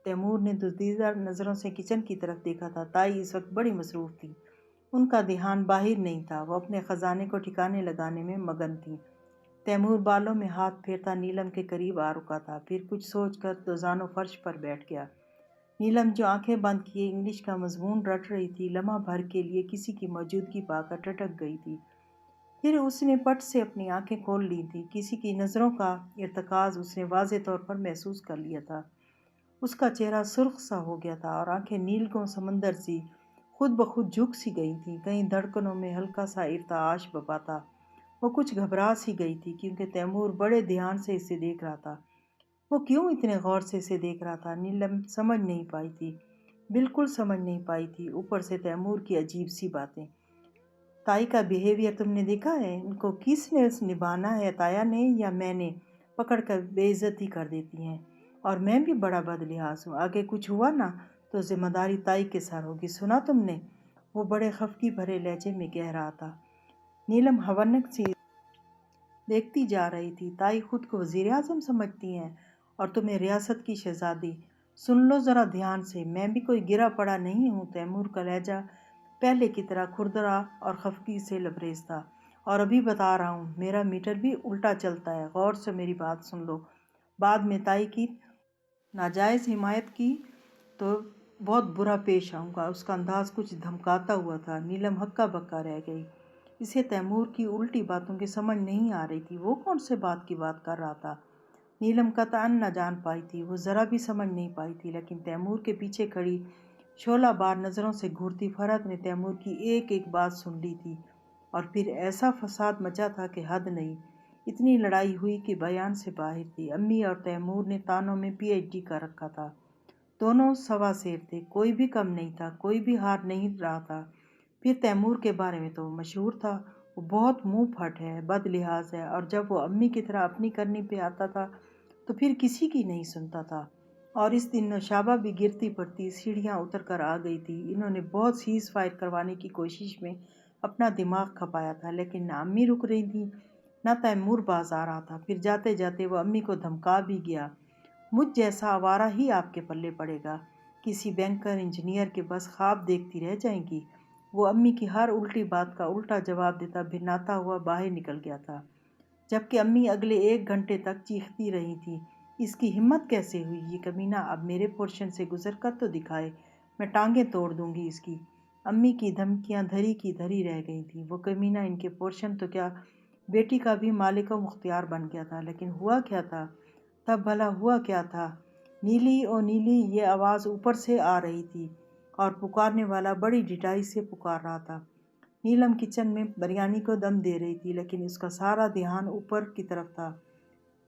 تیمور نے دزدیدہ نظروں سے کچن کی طرف دیکھا تھا۔ تائی اس وقت بڑی مصروف تھی، ان کا دھیان باہر نہیں تھا، وہ اپنے خزانے کو ٹھکانے لگانے میں مگن تھی۔ تیمور بالوں میں ہاتھ پھیرتا نیلم کے قریب آ رکا تھا، پھر کچھ سوچ کر دوزانوں فرش پر بیٹھ گیا۔ نیلم جو آنکھیں بند کیے انگلش کا مضمون رٹ رہی تھی، لمحہ بھر کے لیے کسی کی موجودگی پا کر ٹھٹک گئی تھی، پھر اس نے پٹ سے اپنی آنکھیں کھول لی تھیں۔ کسی کی نظروں کا ارتکاز اس نے واضح طور پر محسوس کر لیا تھا۔ اس کا چہرہ سرخ سا ہو گیا تھا اور آنکھیں نیلگوں سمندر سی خود بخود جھک سی گئی تھیں، کہیں دھڑکنوں میں ہلکا سا ارتعاش بپا تھا۔ وہ کچھ گھبرا سی گئی تھی کیونکہ تیمور بڑے دھیان سے اسے دیکھ رہا تھا۔ وہ کیوں اتنے غور سے اسے دیکھ رہا تھا نیلم سمجھ نہیں پائی تھی، بالکل سمجھ نہیں پائی تھی۔ اوپر سے تیمور کی عجیب سی باتیں۔ تائی کا بیہیویئر تم نے دیکھا ہے، ان کو کس نے نبھانا ہے، تایا نے یا میں نے، پکڑ کر بے عزتی کر دیتی ہیں، اور میں بھی بڑا بد لحاظ ہوں، آگے کچھ ہوا نا تو ذمہ داری تائی کے سر ہوگی، سنا تم نے؟ وہ بڑے خفگی بھرے لہجے میں کہہ رہا تھا۔ نیلم حیرانک سی دیکھتی جا رہی تھی۔ تائی خود کو وزیر اعظم سمجھتی ہیں اور تمہیں ریاست کی شہزادی؟ سن لو ذرا دھیان سے، میں بھی کوئی گرا پڑا نہیں ہوں۔ تیمور کا لہجہ پہلے کی طرح کھردرا اور خفگی سے لبریز تھا۔ اور ابھی بتا رہا ہوں، میرا میٹر بھی الٹا چلتا ہے، غور سے میری بات سن لو۔ بعد میں تائی کی ناجائز حمایت کی تو بہت برا پیش آؤں گا۔ اس کا انداز کچھ دھمکاتا ہوا تھا۔ نیلم ہکا بکا رہ گئی، اسے تیمور کی الٹی باتوں کی سمجھ نہیں آ رہی تھی۔ وہ کون سے بات کی بات کر رہا تھا؟ نیلم قطعاً نہ جان پائی تھی، وہ ذرا بھی سمجھ نہیں پائی تھی، لیکن تیمور کے پیچھے کھڑی شعلہ بار نظروں سے گھورتی فرحت نے تیمور کی ایک ایک بات سن لی تھی، اور پھر ایسا فساد مچا تھا کہ حد نہیں۔ اتنی لڑائی ہوئی کہ بیان سے باہر تھی۔ امی اور تیمور نے تانوں میں پی ایچ ڈی کر رکھا تھا، دونوں سوا سیر تھے، کوئی بھی کم نہیں تھا، کوئی بھی ہار نہیں رہا تھا۔ پھر تیمور کے بارے میں تو مشہور تھا، وہ بہت منہ پھٹ ہے، بد لحاظ ہے، اور جب وہ امی کی طرح اپنی کرنی پہ آتا تھا تو پھر کسی کی نہیں سنتا تھا۔ اور اس دن نوشابہ بھی گرتی پڑتی سیڑھیاں اتر کر آ گئی تھی۔ انہوں نے بہت سیز فائر کروانے کی کوشش میں اپنا دماغ کھپایا تھا، لیکن نہ امی رک رہی تھی نہ تیمور باز آ رہا تھا۔ پھر جاتے جاتے وہ امی کو دھمکا بھی گیا، مجھ جیسا آوارہ ہی آپ کے پلے پڑے گا، کسی بینکر انجینئر کے بس خواب دیکھتی رہ جائیں گی۔ وہ امی کی ہر الٹی بات کا الٹا جواب دیتا بھناتا ہوا باہر نکل گیا تھا، جبکہ امی اگلے 1 گھنٹے تک چیختی رہی تھی، اس کی ہمت کیسے ہوئی، یہ کمینہ اب میرے پورشن سے گزر کر تو دکھائے، میں ٹانگیں توڑ دوں گی اس کی۔ امی کی دھمکیاں دھری کی دھری رہ گئی تھیں۔ وہ کمینہ ان کے پورشن تو کیا، بیٹی کا بھی مالک و مختیار بن گیا تھا، لیکن ہوا کیا تھا تب بھلا، ہوا کیا تھا؟ نیلی او نیلی، یہ آواز اوپر سے آ رہی تھی اور پکارنے والا بڑی ڈٹائی سے پکار رہا تھا۔ نیلم کچن میں بریانی کو دم دے رہی تھی، لیکن اس کا سارا دھیان اوپر کی طرف تھا۔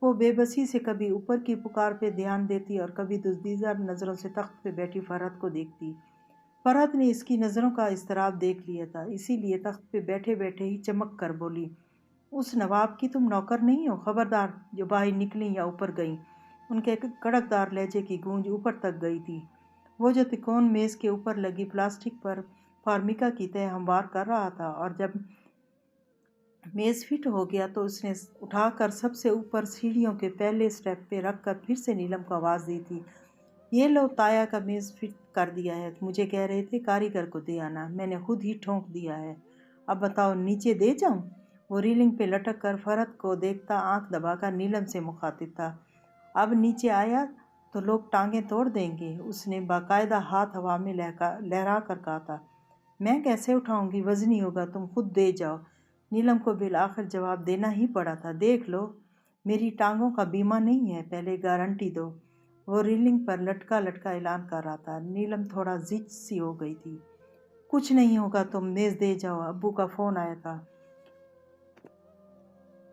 وہ بے بسی سے کبھی اوپر کی پکار پہ دھیان دیتی اور کبھی دزدیدہ نظروں سے تخت پہ بیٹھی فرحت کو دیکھتی۔ فرحت نے اس کی نظروں کا اضطراب دیکھ لیا تھا، اسی لیے تخت پہ بیٹھے بیٹھے ہی چمک کر بولی، اس نواب کی تم نوکر نہیں ہو، خبردار جو باہر نکلیں یا اوپر گئیں۔ ان کے کڑک دار لہجے کی گونج اوپر تک گئی تھی۔ وہ جو تکون میز کے اوپر لگی پلاسٹک پر فارمیکا کی تہ ہموار کر رہا تھا، اور جب میز فٹ ہو گیا تو اس نے اٹھا کر سب سے اوپر سیڑھیوں کے پہلے سٹیپ پہ رکھ کر پھر سے نیلم کو آواز دی تھی، یہ لو تایا کا میز فٹ کر دیا ہے، مجھے کہہ رہے تھے کاریگر کو دے آنا، میں نے خود ہی ٹھونک دیا ہے، اب بتاؤ نیچے دے جاؤں؟ وہ ریلنگ پہ لٹک کر فرحت کو دیکھتا آنکھ دبا کر نیلم سے مخاطب تھا، اب نیچے آیا تو لوگ ٹانگیں توڑ دیں گے۔ اس نے باقاعدہ ہاتھ ہوا میں لہرا کر کہا تھا، میں کیسے اٹھاؤں گی، وزنی ہوگا، تم خود دے جاؤ۔ نیلم کو بالآخر جواب دینا ہی پڑا تھا۔ دیکھ لو، میری ٹانگوں کا بیمہ نہیں ہے، پہلے گارنٹی دو۔ وہ ریلنگ پر لٹکا لٹکا اعلان کر رہا تھا۔ نیلم تھوڑا زچ سی ہو گئی تھی۔ کچھ نہیں ہوگا، تم میز دے جاؤ، ابو کا فون آیا تھا،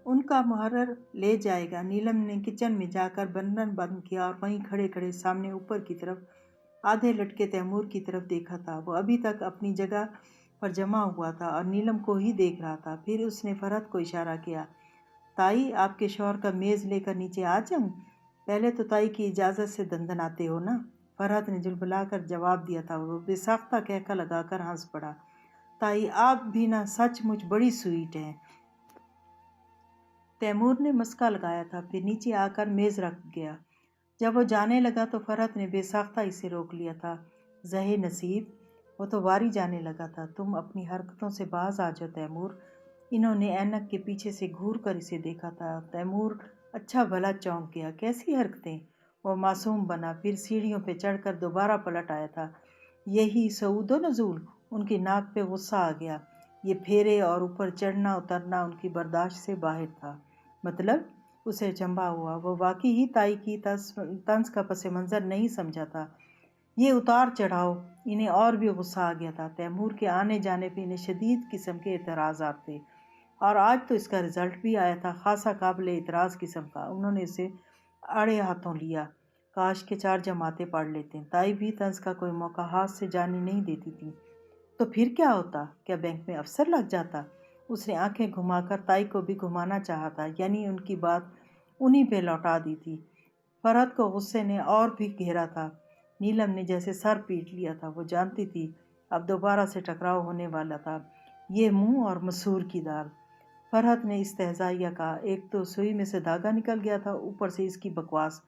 ان کا محرر لے جائے گا۔ نیلم نے کچن میں جا کر برتن بند کیا اور وہیں کھڑے کھڑے سامنے اوپر کی طرف آدھے لٹکے تیمور کی طرف دیکھا تھا۔ وہ ابھی تک اپنی جگہ پر جمع ہوا تھا اور نیلم کو ہی دیکھ رہا تھا۔ پھر اس نے فرحت کو اشارہ کیا، تائی آپ کے شوہر کا میز لے کر نیچے آ جاؤں؟ پہلے تو تائی کی اجازت سے دندناتے ہو نا؟ فرحت نے جھلبلا کر جواب دیا تھا۔ وہ بے ساختہ کہکا لگا کر ہنس پڑا، تائی آپ بھی نا سچ مچ بڑی سویٹ ہیں۔ تیمور نے مسکا لگایا تھا، پھر نیچے آ کر میز رکھ گیا۔ جب وہ جانے لگا تو فرحت نے بے ساختہ اسے روک لیا تھا۔ زہے نصیب، وہ تو واری جانے لگا تھا، تم اپنی حرکتوں سے باز آ جاؤ تیمور۔ انہوں نے اینک کے پیچھے سے گھور کر اسے دیکھا تھا۔ تیمور اچھا بھلا چونک گیا۔ کیسی حرکتیں؟ وہ معصوم بنا، پھر سیڑھیوں پہ چڑھ کر دوبارہ پلٹ آیا تھا۔ یہی صعود و نزول؟ ان کی ناک پہ غصہ آ گیا۔ یہ پھیرے اور اوپر چڑھنا اترنا ان کی برداشت سے باہر تھا۔ مطلب؟ اسے چنبا ہوا۔ وہ واقعی ہی تائی کی طنز کا پس منظر نہیں سمجھا تھا۔ یہ اتار چڑھاؤ؟ انہیں اور بھی غصہ آ گیا تھا۔ تیمور کے آنے جانے پہ انہیں شدید قسم کے اعتراضات تھے، اور آج تو اس کا رزلٹ بھی آیا تھا، خاصا قابل اعتراض قسم کا۔ انہوں نے اسے اڑے ہاتھوں لیا۔ کاش کے 4 جماعتیں پڑھ لیتے۔ تائی بھی طنز کا کوئی موقع ہاتھ سے جانے نہیں دیتی تھی۔ تو پھر کیا ہوتا؟ کیا بینک میں افسر لگ جاتا؟ اس نے آنکھیں گھما کر تائی کو بھی گھمانا چاہا تھا، یعنی ان کی بات انہی پہ لوٹا دی تھی۔ فرحت کو غصے نے اور بھی گھیرا تھا۔ نیلم نے جیسے سر پیٹ لیا تھا۔ وہ جانتی تھی اب دوبارہ سے ٹکراؤ ہونے والا تھا۔ یہ منہ اور مسور کی دال۔ فرحت نے استہزائیہ کہا، ایک تو سوئی میں سے دھاگا نکل گیا تھا، اوپر سے اس کی بکواس۔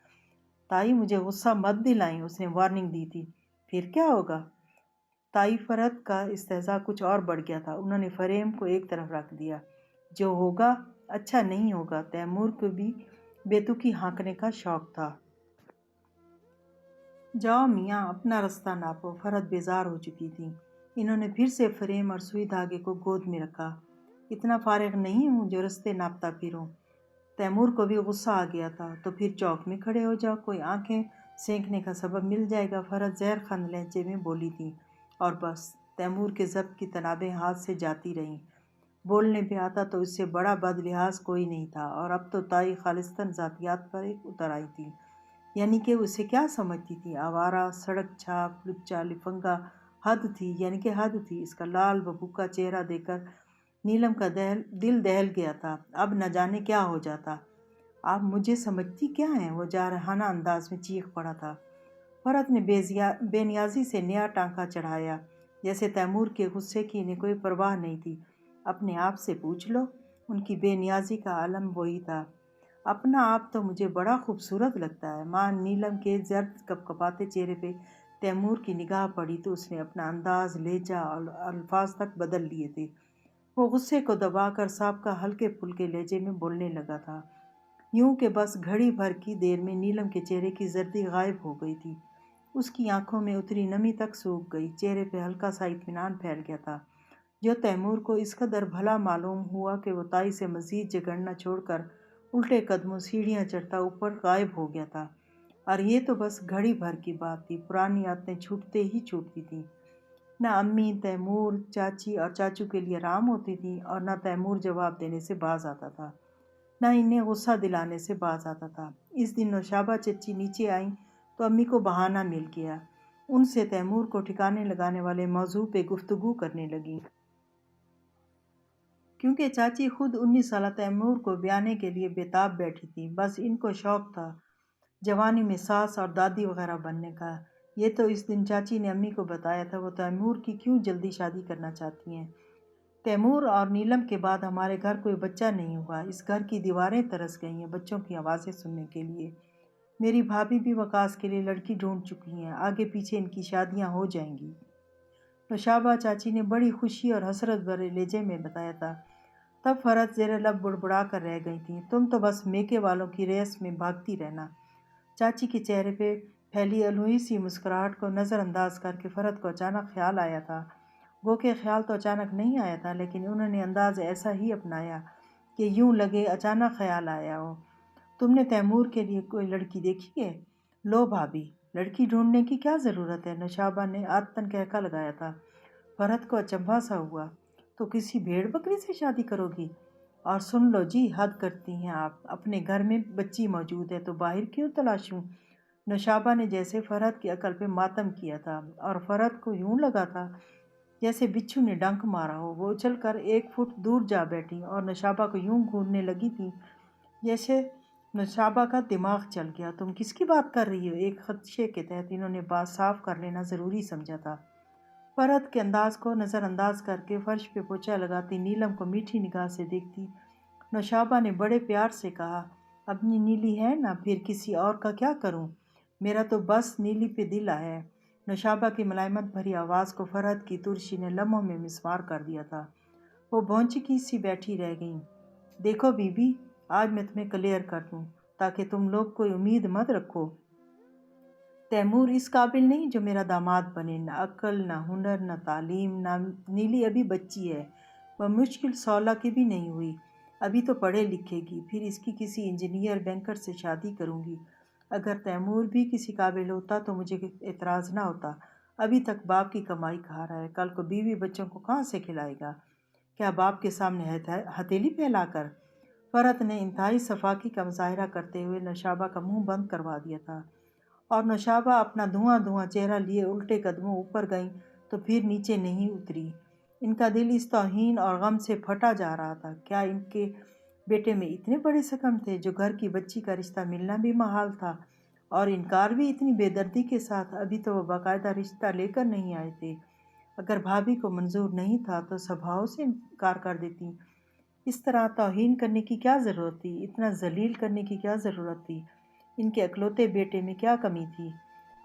تائی مجھے غصہ مت دلائیں، اس نے وارننگ دی تھی۔ پھر کیا ہوگا؟ تائی فرحت کا استہزاء کچھ اور بڑھ گیا تھا۔ انہوں نے فریم کو ایک طرف رکھ دیا۔ جو ہوگا اچھا نہیں ہوگا۔ تیمور کو بھی بیتوکی ہانکنے کا شوق تھا۔ جاؤ میاں، اپنا رستہ ناپو۔ فرحت بیزار ہو چکی تھی۔ انہوں نے پھر سے فریم اور سوئی دھاگے کو گود میں رکھا۔ اتنا فارغ نہیں ہوں جو رستے ناپتا پھروں۔ تیمور کو بھی غصہ آ گیا تھا۔ تو پھر چوک میں کھڑے ہو جاؤ، کوئی آنکھیں سینکنے کا سبب مل جائے گا، فرحت زہر خند لہجے میں بولی تھی۔ اور بس۔ تیمور کے ضبط کی تنابیں ہاتھ سے جاتی رہیں۔ بولنے پہ آتا تو اس سے بڑا بد لحاظ کوئی نہیں تھا، اور اب تو تائی خالصتاً ذاتیات پر اتر آئی تھی۔ یعنی کہ اسے کیا سمجھتی تھی؟ آوارہ، سڑک چھاپ، لچا لفنگا۔ حد تھی، یعنی کہ حد تھی۔ اس کا لال بھبوکا چہرہ دیکھ کر نیلم کا دل دہل گیا تھا۔ اب نہ جانے کیا ہو جاتا۔ آپ مجھے سمجھتی کیا ہیں؟ وہ جارحانہ انداز میں چیخ پڑا تھا۔ فرحت نے بے نیازی سے نیا ٹانکا چڑھایا، جیسے تیمور کے غصے کی انہیں کوئی پرواہ نہیں تھی۔ اپنے آپ سے پوچھ لو۔ ان کی بے نیازی کا علم وہی تھا۔ اپنا آپ تو مجھے بڑا خوبصورت لگتا ہے۔ ماں نیلم کے زرد کپکپاتے چہرے پہ تیمور کی نگاہ پڑی تو اس نے اپنا انداز، لہجہ اور الفاظ تک بدل لیے تھے۔ وہ غصے کو دبا کر سابقہ ہلکے پھلکے لہجے میں بولنے لگا تھا، یوں کہ بس گھڑی بھر کی دیر میں نیلم کے چہرے کی زردی غائب ہو گئی تھی۔ اس کی آنکھوں میں اتری نمی تک سوکھ گئی، چہرے پہ ہلکا سا اطمینان پھیل گیا تھا، جو تیمور کو اس قدر بھلا معلوم ہوا کہ وہ تائی سے مزید جھگڑنا چھوڑ کر الٹے قدموں سیڑھیاں چڑھتا اوپر غائب ہو گیا تھا۔ اور یہ تو بس گھڑی بھر کی بات تھی، پرانی عادتیں چھوٹتے ہی چھوٹتی تھیں۔ نہ امی، تیمور، چاچی اور چاچو کے لیے آرام ہوتی تھی، اور نہ تیمور جواب دینے سے باز آتا تھا، نہ انہیں غصہ دلانے سے باز آتا تھا۔ اس دن نوشابہ چچی نیچے آئیں تو امی کو بہانہ مل گیا۔ ان سے تیمور کو ٹھکانے لگانے والے موضوع پہ گفتگو کرنے لگیں، کیونکہ چاچی خود 19 سالہ تیمور کو بیانے کے لیے بےتاب بیٹھی تھی۔ بس ان کو شوق تھا جوانی میں ساس اور دادی وغیرہ بننے کا۔ یہ تو اس دن چاچی نے امی کو بتایا تھا وہ تیمور کی کیوں جلدی شادی کرنا چاہتی ہیں۔ تیمور اور نیلم کے بعد ہمارے گھر کوئی بچہ نہیں ہوا، اس گھر کی دیواریں ترس گئی ہیں بچوں کی آوازیں سننے کے لیے۔ میری بھابھی بھی وقاص کے لیے لڑکی ڈھونڈ چکی ہیں، آگے پیچھے ان کی شادیاں ہو جائیں گی۔ نوشابہ چاچی نے بڑی خوشی اور حسرت بھرے لہجے میں بتایا تھا۔ تب فرحت زیر لب بڑبڑا کر رہ گئی تھی، تم تو بس میکے والوں کی ریس میں بھاگتی رہنا۔ چاچی کے چہرے پہ پھیلی الوہی سی مسکراہٹ کو نظر انداز کر کے فرحت کو اچانک خیال آیا تھا، گو کے خیال تو اچانک نہیں آیا تھا، لیکن انہوں نے انداز ایسا ہی اپنایا کہ یوں لگے اچانک خیال آیا ہو۔ تم نے تیمور کے لیے کوئی لڑکی دیکھی ہے؟ لو بھابھی، لڑکی ڈھونڈنے کی کیا ضرورت ہے؟ نوشابہ نے عادتاً کہکا لگایا تھا۔ فرحت کو اچنبھا سا ہوا۔ تو کسی بھیڑ بکری سے شادی کرو گی؟ اور سن لو جی، حد کرتی ہیں آپ، اپنے گھر میں بچی موجود ہے تو باہر کیوں تلاشوں؟ نوشابہ نے جیسے فرحت کی عقل پہ ماتم کیا تھا، اور فرحت کو یوں لگا تھا جیسے بچھو نے ڈنک مارا ہو۔ وہ اچھل کر 1 فٹ دور جا بیٹھی اور نوشابہ کو یوں گھورنے لگی تھی جیسے نوشابہ کا دماغ چل گیا۔ تم کس کی بات کر رہی ہو؟ ایک خدشے کے تحت انہوں نے بات صاف کر لینا ضروری سمجھا تھا۔ فرحت کے انداز کو نظر انداز کر کے فرش پہ پوچھا لگاتی نیلم کو میٹھی نگاہ سے دیکھتی نوشابہ نے بڑے پیار سے کہا، اپنی نیلی ہے نا، پھر کسی اور کا کیا کروں؟ میرا تو بس نیلی پہ دل ہے۔ نوشابہ کی ملائمت بھری آواز کو فرحت کی ترشی نے لمحوں میں مسمار کر دیا تھا۔ وہ بھونچکی سی بیٹھی رہ گئیں۔ دیکھو بی بی، آج میں تمہیں کلیئر کر دوں تاکہ تم لوگ کوئی امید مت رکھو۔ تیمور اس قابل نہیں جو میرا داماد بنے، نہ عقل، نہ ہنر، نہ تعلیم، نہ نیلی ابھی بچی ہے، وہ مشکل 16 کی بھی نہیں ہوئی، ابھی تو پڑھے لکھے گی، پھر اس کی کسی انجینئر بینکر سے شادی کروں گی۔ اگر تیمور بھی کسی قابل ہوتا تو مجھے اعتراض نہ ہوتا، ابھی تک باپ کی کمائی کھا رہا ہے، کل کو بیوی بچوں کو کہاں سے کھلائے گا؟ کیا باپ کے سامنے ہتھیلی پھیلا کر؟ فرحت نے انتہائی صفاقی کا مظاہرہ کرتے ہوئے نوشابہ کا منہ بند کروا دیا تھا، اور نوشابہ اپنا دھواں چہرہ لیے الٹے قدموں اوپر گئیں تو پھر نیچے نہیں اتری۔ ان کا دل اس توہین اور غم سے پھٹا جا رہا تھا۔ کیا ان کے بیٹے میں اتنے بڑے شکم تھے جو گھر کی بچی کا رشتہ ملنا بھی محال تھا، اور انکار بھی اتنی بے دردی کے ساتھ؟ ابھی تو وہ باقاعدہ رشتہ لے کر نہیں آئے تھے۔ اگر بھابھی کو منظور نہیں تھا تو سبھاؤ سے انکار کر دیتی۔ اس طرح توہین کرنے کی کیا ضرورت تھی؟ اتنا ذلیل کرنے کی کیا ضرورت تھی؟ ان کے اکلوتے بیٹے میں کیا کمی تھی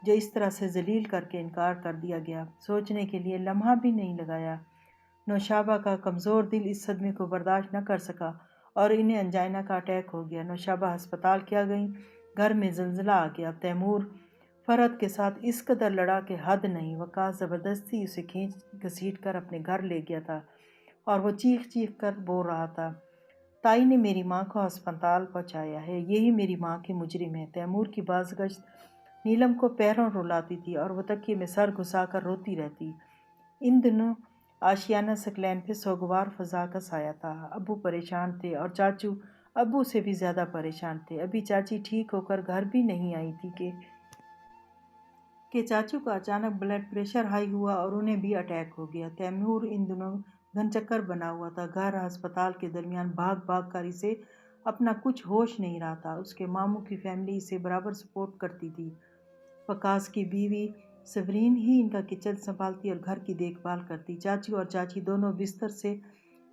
جو اس طرح سے ذلیل کر کے انکار کر دیا گیا؟ سوچنے کے لیے لمحہ بھی نہیں لگایا۔ نوشابہ کا کمزور دل اس صدمے کو برداشت نہ کر سکا اور انہیں انجائنا کا اٹیک ہو گیا۔ نوشابہ ہسپتال کیا گئیں، گھر میں زلزلہ آ گیا۔ تیمور فرحت کے ساتھ اس قدر لڑا کہ حد نہیں۔ وقاص زبردستی اسے کھینچ گھسیٹ کر اپنے گھر لے گیا تھا اور وہ چیخ چیخ کر بول رہا تھا، تائی نے میری ماں کو ہسپتال پہنچایا ہے، یہی میری ماں کے مجرم ہے۔ تیمور کی بازگشت نیلم کو پیروں رلاتی تھی اور وہ تکیے میں سر گھسا کر روتی رہتی۔ ان دنوں آشیانہ سکلین پہ سوگوار فضا کا سایہ تھا۔ ابو پریشان تھے اور چاچو ابو سے بھی زیادہ پریشان تھے۔ ابھی چاچی ٹھیک ہو کر گھر بھی نہیں آئی تھی کہ چاچو کا اچانک بلڈ پریشر ہائی ہوا اور انہیں بھی اٹیک ہو گیا۔ تیمور ان دنوں گھن چکر بنا ہوا تھا۔ گھر ہسپتال کے درمیان بھاگ کر اسے اپنا کچھ ہوش نہیں رہا تھا۔ اس کے ماموں کی فیملی اسے برابر سپورٹ کرتی تھی۔ وقاص کی بیوی سورین ہی ان کا کچن سنبھالتی اور گھر کی دیکھ بھال کرتی۔ چاچو اور چاچی دونوں بستر سے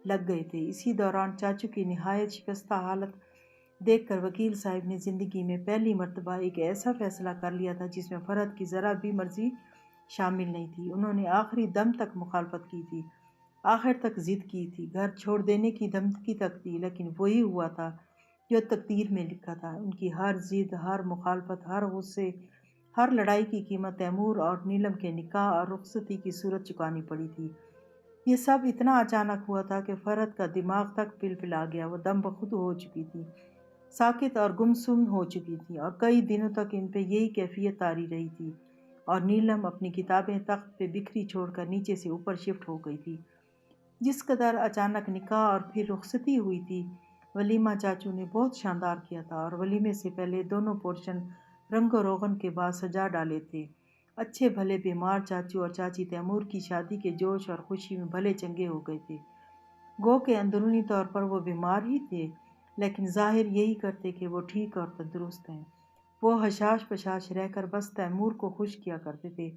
لگ گئے تھے۔ اسی دوران چاچو کی نہایت شکستہ حالت دیکھ کر وکیل صاحب نے زندگی میں پہلی مرتبہ ایک ایسا فیصلہ کر لیا تھا جس میں فرحت کی ذرا بھی مرضی شامل نہیں تھی۔ انہوں نے آخری دم تک مخالفت کی تھی، آخر تک ضد کی تھی، گھر چھوڑ دینے کی دھمکی تک دی، لیکن وہی ہوا تھا جو تقدیر میں لکھا تھا۔ ان کی ہر ضد، ہر مخالفت، ہر غصے، ہر لڑائی کی قیمت تیمور اور نیلم کے نکاح اور رخصتی کی صورت چکانی پڑی تھی۔ یہ سب اتنا اچانک ہوا تھا کہ فرحت کا دماغ تک پلپلا گیا۔ وہ دم بخود ہو چکی تھی، ساکت اور گمسم ہو چکی تھی، اور کئی دنوں تک ان پہ یہی کیفیت طاری رہی تھی، اور نیلم اپنی کتابیں تخت پہ بکھری چھوڑ کر نیچے سے اوپر شفٹ ہو گئی تھی۔ جس قدر اچانک نکاح اور پھر رخصتی ہوئی تھی، ولیمہ چاچو نے بہت شاندار کیا تھا، اور ولیمے سے پہلے دونوں پورشن رنگ و روغن کے بعد سجا ڈالے تھے۔ اچھے بھلے بیمار چاچو اور چاچی تیمور کی شادی کے جوش اور خوشی میں بھلے چنگے ہو گئے تھے۔ گو کہ اندرونی طور پر وہ بیمار ہی تھے، لیکن ظاہر یہی کرتے کہ وہ ٹھیک اور تندرست ہیں۔ وہ حشاش پشاش رہ کر بس تیمور کو خوش کیا کرتے تھے،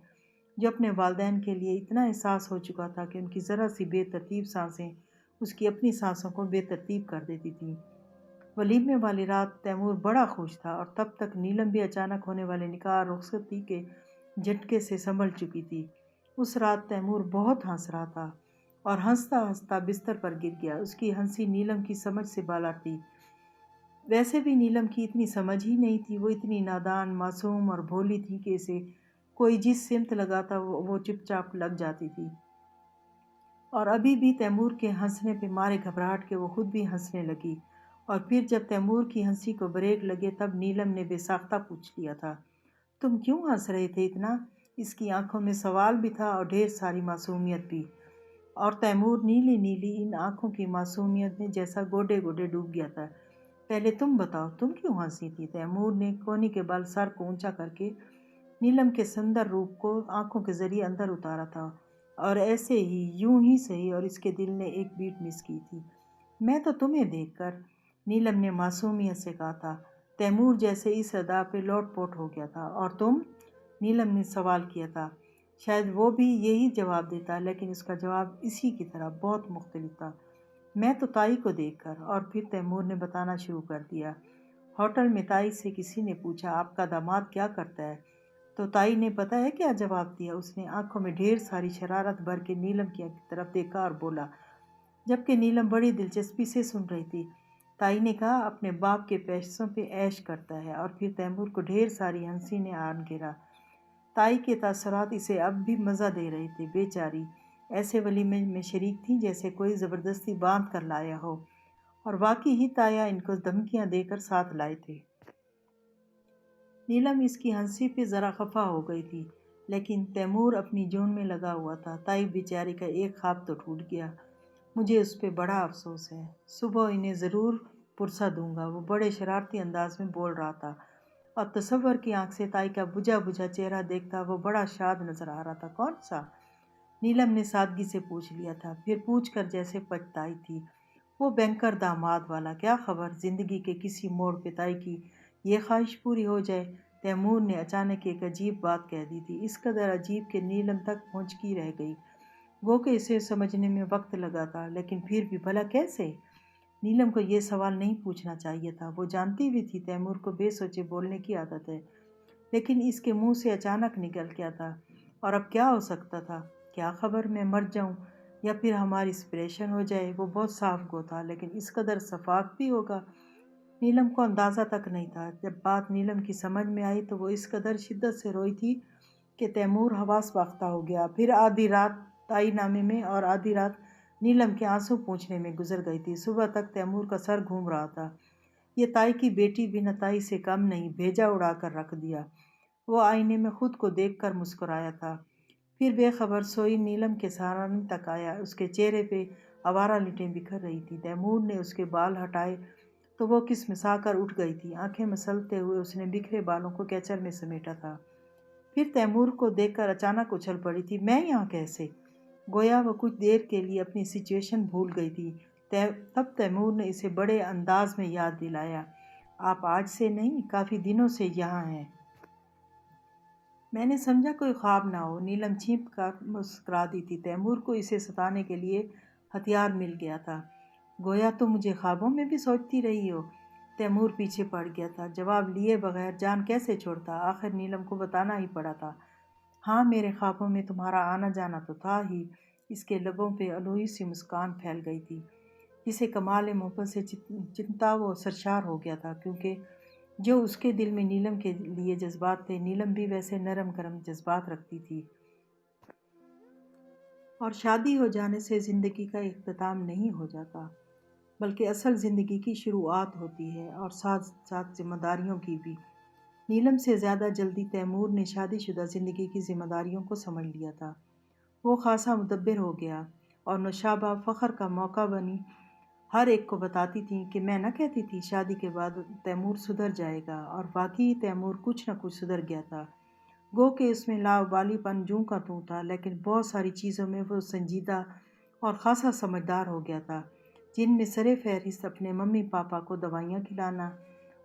جو اپنے والدین کے لیے اتنا احساس ہو چکا تھا کہ ان کی ذرا سی بے ترتیب سانسیں اس کی اپنی سانسوں کو بے ترتیب کر دیتی تھیں۔ ولیمے والی رات تیمور بڑا خوش تھا، اور تب تک نیلم بھی اچانک ہونے والے نکاح اور رخصتی کے جھٹکے سے سنبھل چکی تھی۔ اس رات تیمور بہت ہنس رہا تھا اور ہنستا ہنستا بستر پر گر گیا۔ اس کی ہنسی نیلم کی سمجھ سے بالا تھی۔ ویسے بھی نیلم کی اتنی سمجھ ہی نہیں تھی، وہ اتنی نادان، معصوم اور بھولی تھی کہ اسے کوئی جس سمت لگاتا وہ چپ چاپ لگ جاتی تھی۔ اور ابھی بھی تیمور کے ہنسنے پہ مارے گھبراہٹ کے وہ خود بھی ہنسنے لگی، اور پھر جب تیمور کی ہنسی کو بریک لگے تب نیلم نے بے ساختہ پوچھ لیا تھا، تم کیوں ہنس رہے تھے اتنا؟ اس کی آنکھوں میں سوال بھی تھا اور ڈھیر ساری معصومیت بھی، اور تیمور نیلی نیلی ان آنکھوں کی معصومیت میں جیسا گوڈے گوڈے ڈوب گیا تھا۔ پہلے تم بتاؤ تم کیوں ہنسی تھی؟ تیمور نے کونی کے بل سر کو اونچا کر کے نیلم کے سندر روپ کو آنکھوں کے ذریعے اندر اتارا تھا، اور ایسے ہی یوں ہی صحیح، اور اس کے دل نے ایک بیٹ مس کی تھی۔ میں تو تمہیں دیکھ کر، نیلم نے معصومیت سے کہا تھا۔ تیمور جیسے اس ادا پہ لوٹ پوٹ ہو گیا تھا۔ اور تم؟ نیلم نے سوال کیا تھا۔ شاید وہ بھی یہی جواب دیتا، لیکن اس کا جواب اسی کی طرح بہت مختلف تھا۔ میں تو تائی کو دیکھ کر۔ اور پھر تیمور نے بتانا شروع کر دیا۔ ہوٹل میں تائی سے کسی نے پوچھا، آپ کا داماد کیا کرتا ہے؟ تو تائی نے پتہ ہے کیا جواب دیا؟ اس نے آنکھوں میں ڈھیر ساری شرارت بھر کے نیلم کی طرف دیکھا اور بولا، جبکہ نیلم بڑی دلچسپی سے سن رہی تھی۔ تائی نے کہا، اپنے باپ کے پیسوں پہ عیش کرتا ہے۔ اور پھر تیمور کو ڈھیر ساری ہنسی نے آن گھیرا۔ تائی کے تاثرات اسے اب بھی مزہ دے رہے تھے۔ بیچاری ایسے ولیمے میں شریک تھی جیسے کوئی زبردستی باندھ کر لایا ہو، اور واقعی ہی تایا ان کو دھمکیاں دے کر ساتھ لائے تھے۔ نیلم اس کی ہنسی پہ ذرا خفا ہو گئی تھی، لیکن تیمور اپنی جون میں لگا ہوا تھا۔ تائی بیچاری کا ایک خواب تو ٹوٹ گیا۔ مجھے اس پہ بڑا افسوس ہے۔ صبح انہیں ضرور پرسہ دوں گا، وہ بڑے شرارتی انداز میں بول رہا تھا، اور تصور کی آنکھ سے تائی کا بجھا بجھا چہرہ دیکھتا وہ بڑا شاد نظر آ رہا تھا۔ کون سا؟ نیلم نے سادگی سے پوچھ لیا تھا، پھر پوچھ کر جیسے پچھتائی تھی۔ وہ بینکر داماد والا۔ کیا خبر زندگی کے کسی موڑ پہ تائی کی یہ خواہش پوری ہو جائے۔ تیمور نے اچانک ایک عجیب بات کہہ دی تھی، اس قدر عجیب کہ نیلم تک پہنچکی رہ گئی، گو کہ اسے سمجھنے میں وقت لگا تھا، لیکن پھر بھی بھلا کیسے؟ نیلم کو یہ سوال نہیں پوچھنا چاہیے تھا۔ وہ جانتی بھی تھی تیمور کو بے سوچے بولنے کی عادت ہے، لیکن اس کے منہ سے اچانک نکل گیا تھا، اور اب کیا ہو سکتا تھا؟ کیا خبر میں مر جاؤں یا پھر ہماری سپریشن ہو جائے۔ وہ بہت صاف گو تھا، لیکن اس قدر شفاف بھی ہوگا، نیلم کو اندازہ تک نہیں تھا۔ جب بات نیلم کی سمجھ میں آئی تو وہ اس قدر شدت سے روئی تھی کہ تیمور حواس باختہ ہو گیا۔ پھر آدھی رات تائی نامے میں اور آدھی رات نیلم کے آنسو پوچھنے میں گزر گئی تھی۔ صبح تک تیمور کا سر گھوم رہا تھا۔ یہ تائی کی بیٹی بھی نہ تائی سے کم نہیں، بھیجا اڑا کر رکھ دیا۔ وہ آئینے میں خود کو دیکھ کر مسکرایا تھا، پھر بے خبر سوئی نیلم کے سرانے تک آیا۔ اس کے چہرے پہ آوارہ لٹیں بکھر رہی تھی۔ تیمور نے اس کے بال ہٹائے تو وہ کسمسا کر اٹھ گئی تھی۔ آنکھیں مسلتے ہوئے اس نے بکھرے بالوں کو کیچر میں سمیٹا تھا، پھر تیمور کو دیکھ کر اچانک اچھل پڑی تھی۔ میں یہاں کیسے؟ گویا وہ کچھ دیر کے لیے اپنی سچویشن بھول گئی تھی۔ تب تیمور نے اسے بڑے انداز میں یاد دلایا، آپ آج سے نہیں، کافی دنوں سے یہاں ہیں۔ میں نے سمجھا کوئی خواب نہ ہو۔ نیلم چینپ کر مسکرا دی تھی۔ تیمور کو اسے ستانے کے لیے ہتھیار مل گیا تھا۔ گویا تم مجھے خوابوں میں بھی سوچتی رہی ہو؟ تیمور پیچھے پڑ گیا تھا۔ جواب لیے بغیر جان کیسے چھوڑتا؟ آخر نیلم کو بتانا ہی پڑا تھا۔ ہاں، میرے خوابوں میں تمہارا آنا جانا تو تھا ہی۔ اس کے لبوں پہ الوہی سی مسکان پھیل گئی تھی، جسے کمال محبت سے چنتا وہ سرشار ہو گیا تھا، کیونکہ جو اس کے دل میں نیلم کے لیے جذبات تھے، نیلم بھی ویسے نرم گرم جذبات رکھتی تھی۔ اور شادی ہو جانے سے زندگی کا اختتام نہیں ہو جاتا، بلکہ اصل زندگی کی شروعات ہوتی ہے، اور ساتھ ساتھ ذمہ داریوں کی بھی۔ نیلم سے زیادہ جلدی تیمور نے شادی شدہ زندگی کی ذمہ داریوں کو سمجھ لیا تھا۔ وہ خاصا مدبر ہو گیا، اور نوشابہ فخر کا موقع بنی۔ ہر ایک کو بتاتی تھی کہ میں نہ کہتی تھی شادی کے بعد تیمور سدھر جائے گا، اور واقعی تیمور کچھ نہ کچھ سدھر گیا تھا۔ گو کہ اس میں لاابالی پن جوں کا توں تھا، لیکن بہت ساری چیزوں میں وہ سنجیدہ اور خاصا سمجھدار ہو گیا تھا، جن میں سر فہرست اپنے ممی پاپا کو دوائیاں کھلانا،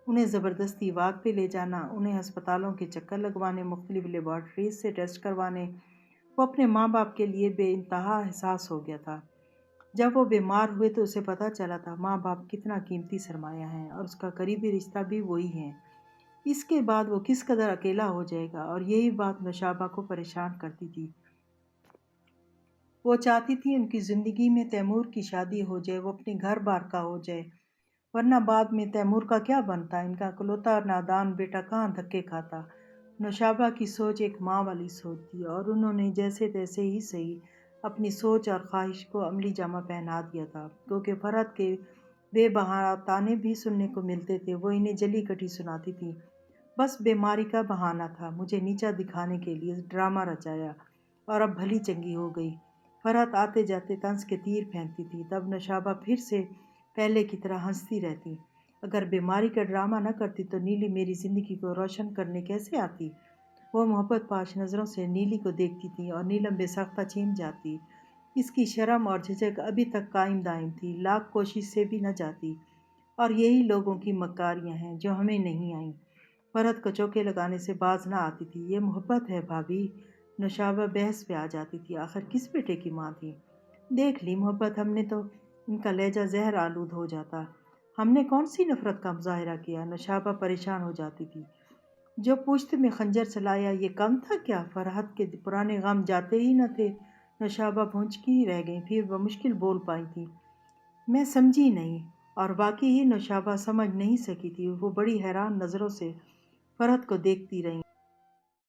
انہیں زبردستی واک پہ لے جانا، انہیں ہسپتالوں کے چکر لگوانے، مختلف لیبارٹریز سے ٹیسٹ کروانے۔ وہ اپنے ماں باپ کے لیے بے انتہا حساس ہو گیا تھا۔ جب وہ بیمار ہوئے تو اسے پتہ چلا تھا ماں باپ کتنا قیمتی سرمایہ ہیں، اور اس کا قریبی رشتہ بھی وہی ہیں۔ اس کے بعد وہ کس قدر اکیلا ہو جائے گا، اور یہی بات نوشابہ کو پریشان کرتی تھی۔ وہ چاہتی تھی ان کی زندگی میں تیمور کی شادی ہو جائے، وہ اپنے گھر بار کا ہو جائے، ورنہ بعد میں تیمور کا کیا بنتا؟ ان کا اکلوتا نادان بیٹا کہاں دھکے کھاتا؟ نوشابہ کی سوچ ایک ماں والی سوچ تھی، اور انہوں نے جیسے تیسے ہی صحیح اپنی سوچ اور خواہش کو عملی جامہ پہنا دیا تھا، کیونکہ فرحت کے بے بہانہ تانے بھی سننے کو ملتے تھے۔ وہ انہیں جلی کٹی سناتی تھی، بس بیماری کا بہانہ تھا، مجھے نیچا دکھانے کے لیے ڈرامہ رچایا، اور اب بھلی چنگی ہو گئی۔ فرحت آتے جاتے طنز کے تیر پھینکتی تھی، تب نوشابہ پھر سے پہلے کی طرح ہنستی رہتی۔ اگر بیماری کا ڈرامہ نہ کرتی تو نیلی میری زندگی کو روشن کرنے کیسے آتی؟ وہ محبت پاش نظروں سے نیلی کو دیکھتی تھی اور نیلم بے ساختہ چیم جاتی۔ اس کی شرم اور جھجک ابھی تک قائم دائم تھی، لاکھ کوشش سے بھی نہ جاتی۔ اور یہی لوگوں کی مکاریاں ہیں جو ہمیں نہیں آئیں۔ فرحت کو چوکے لگانے سے باز نہ آتی تھی۔ یہ محبت ہے بھابھی؟ نوشابہ بحث پہ آ جاتی تھی، آخر کس بیٹے کی ماں تھی؟ دیکھ لی محبت، ہم نے تو ان کا لہجہ زہر آلود ہو جاتا۔ ہم نے کون سی نفرت کا مظاہرہ کیا؟ نوشابہ پریشان ہو جاتی تھی۔ جو پوچھتے میں خنجر چلایا یہ کم تھا کیا؟ فرحت کے پرانے غم جاتے ہی نہ تھے۔ نوشابہ بھونچکی رہ گئی، پھر بمشکل بول پائی تھی، میں سمجھی نہیں۔ اور واقعی ہی نوشابہ سمجھ نہیں سکی تھی۔ وہ بڑی حیران نظروں سے فرحت کو دیکھتی رہی۔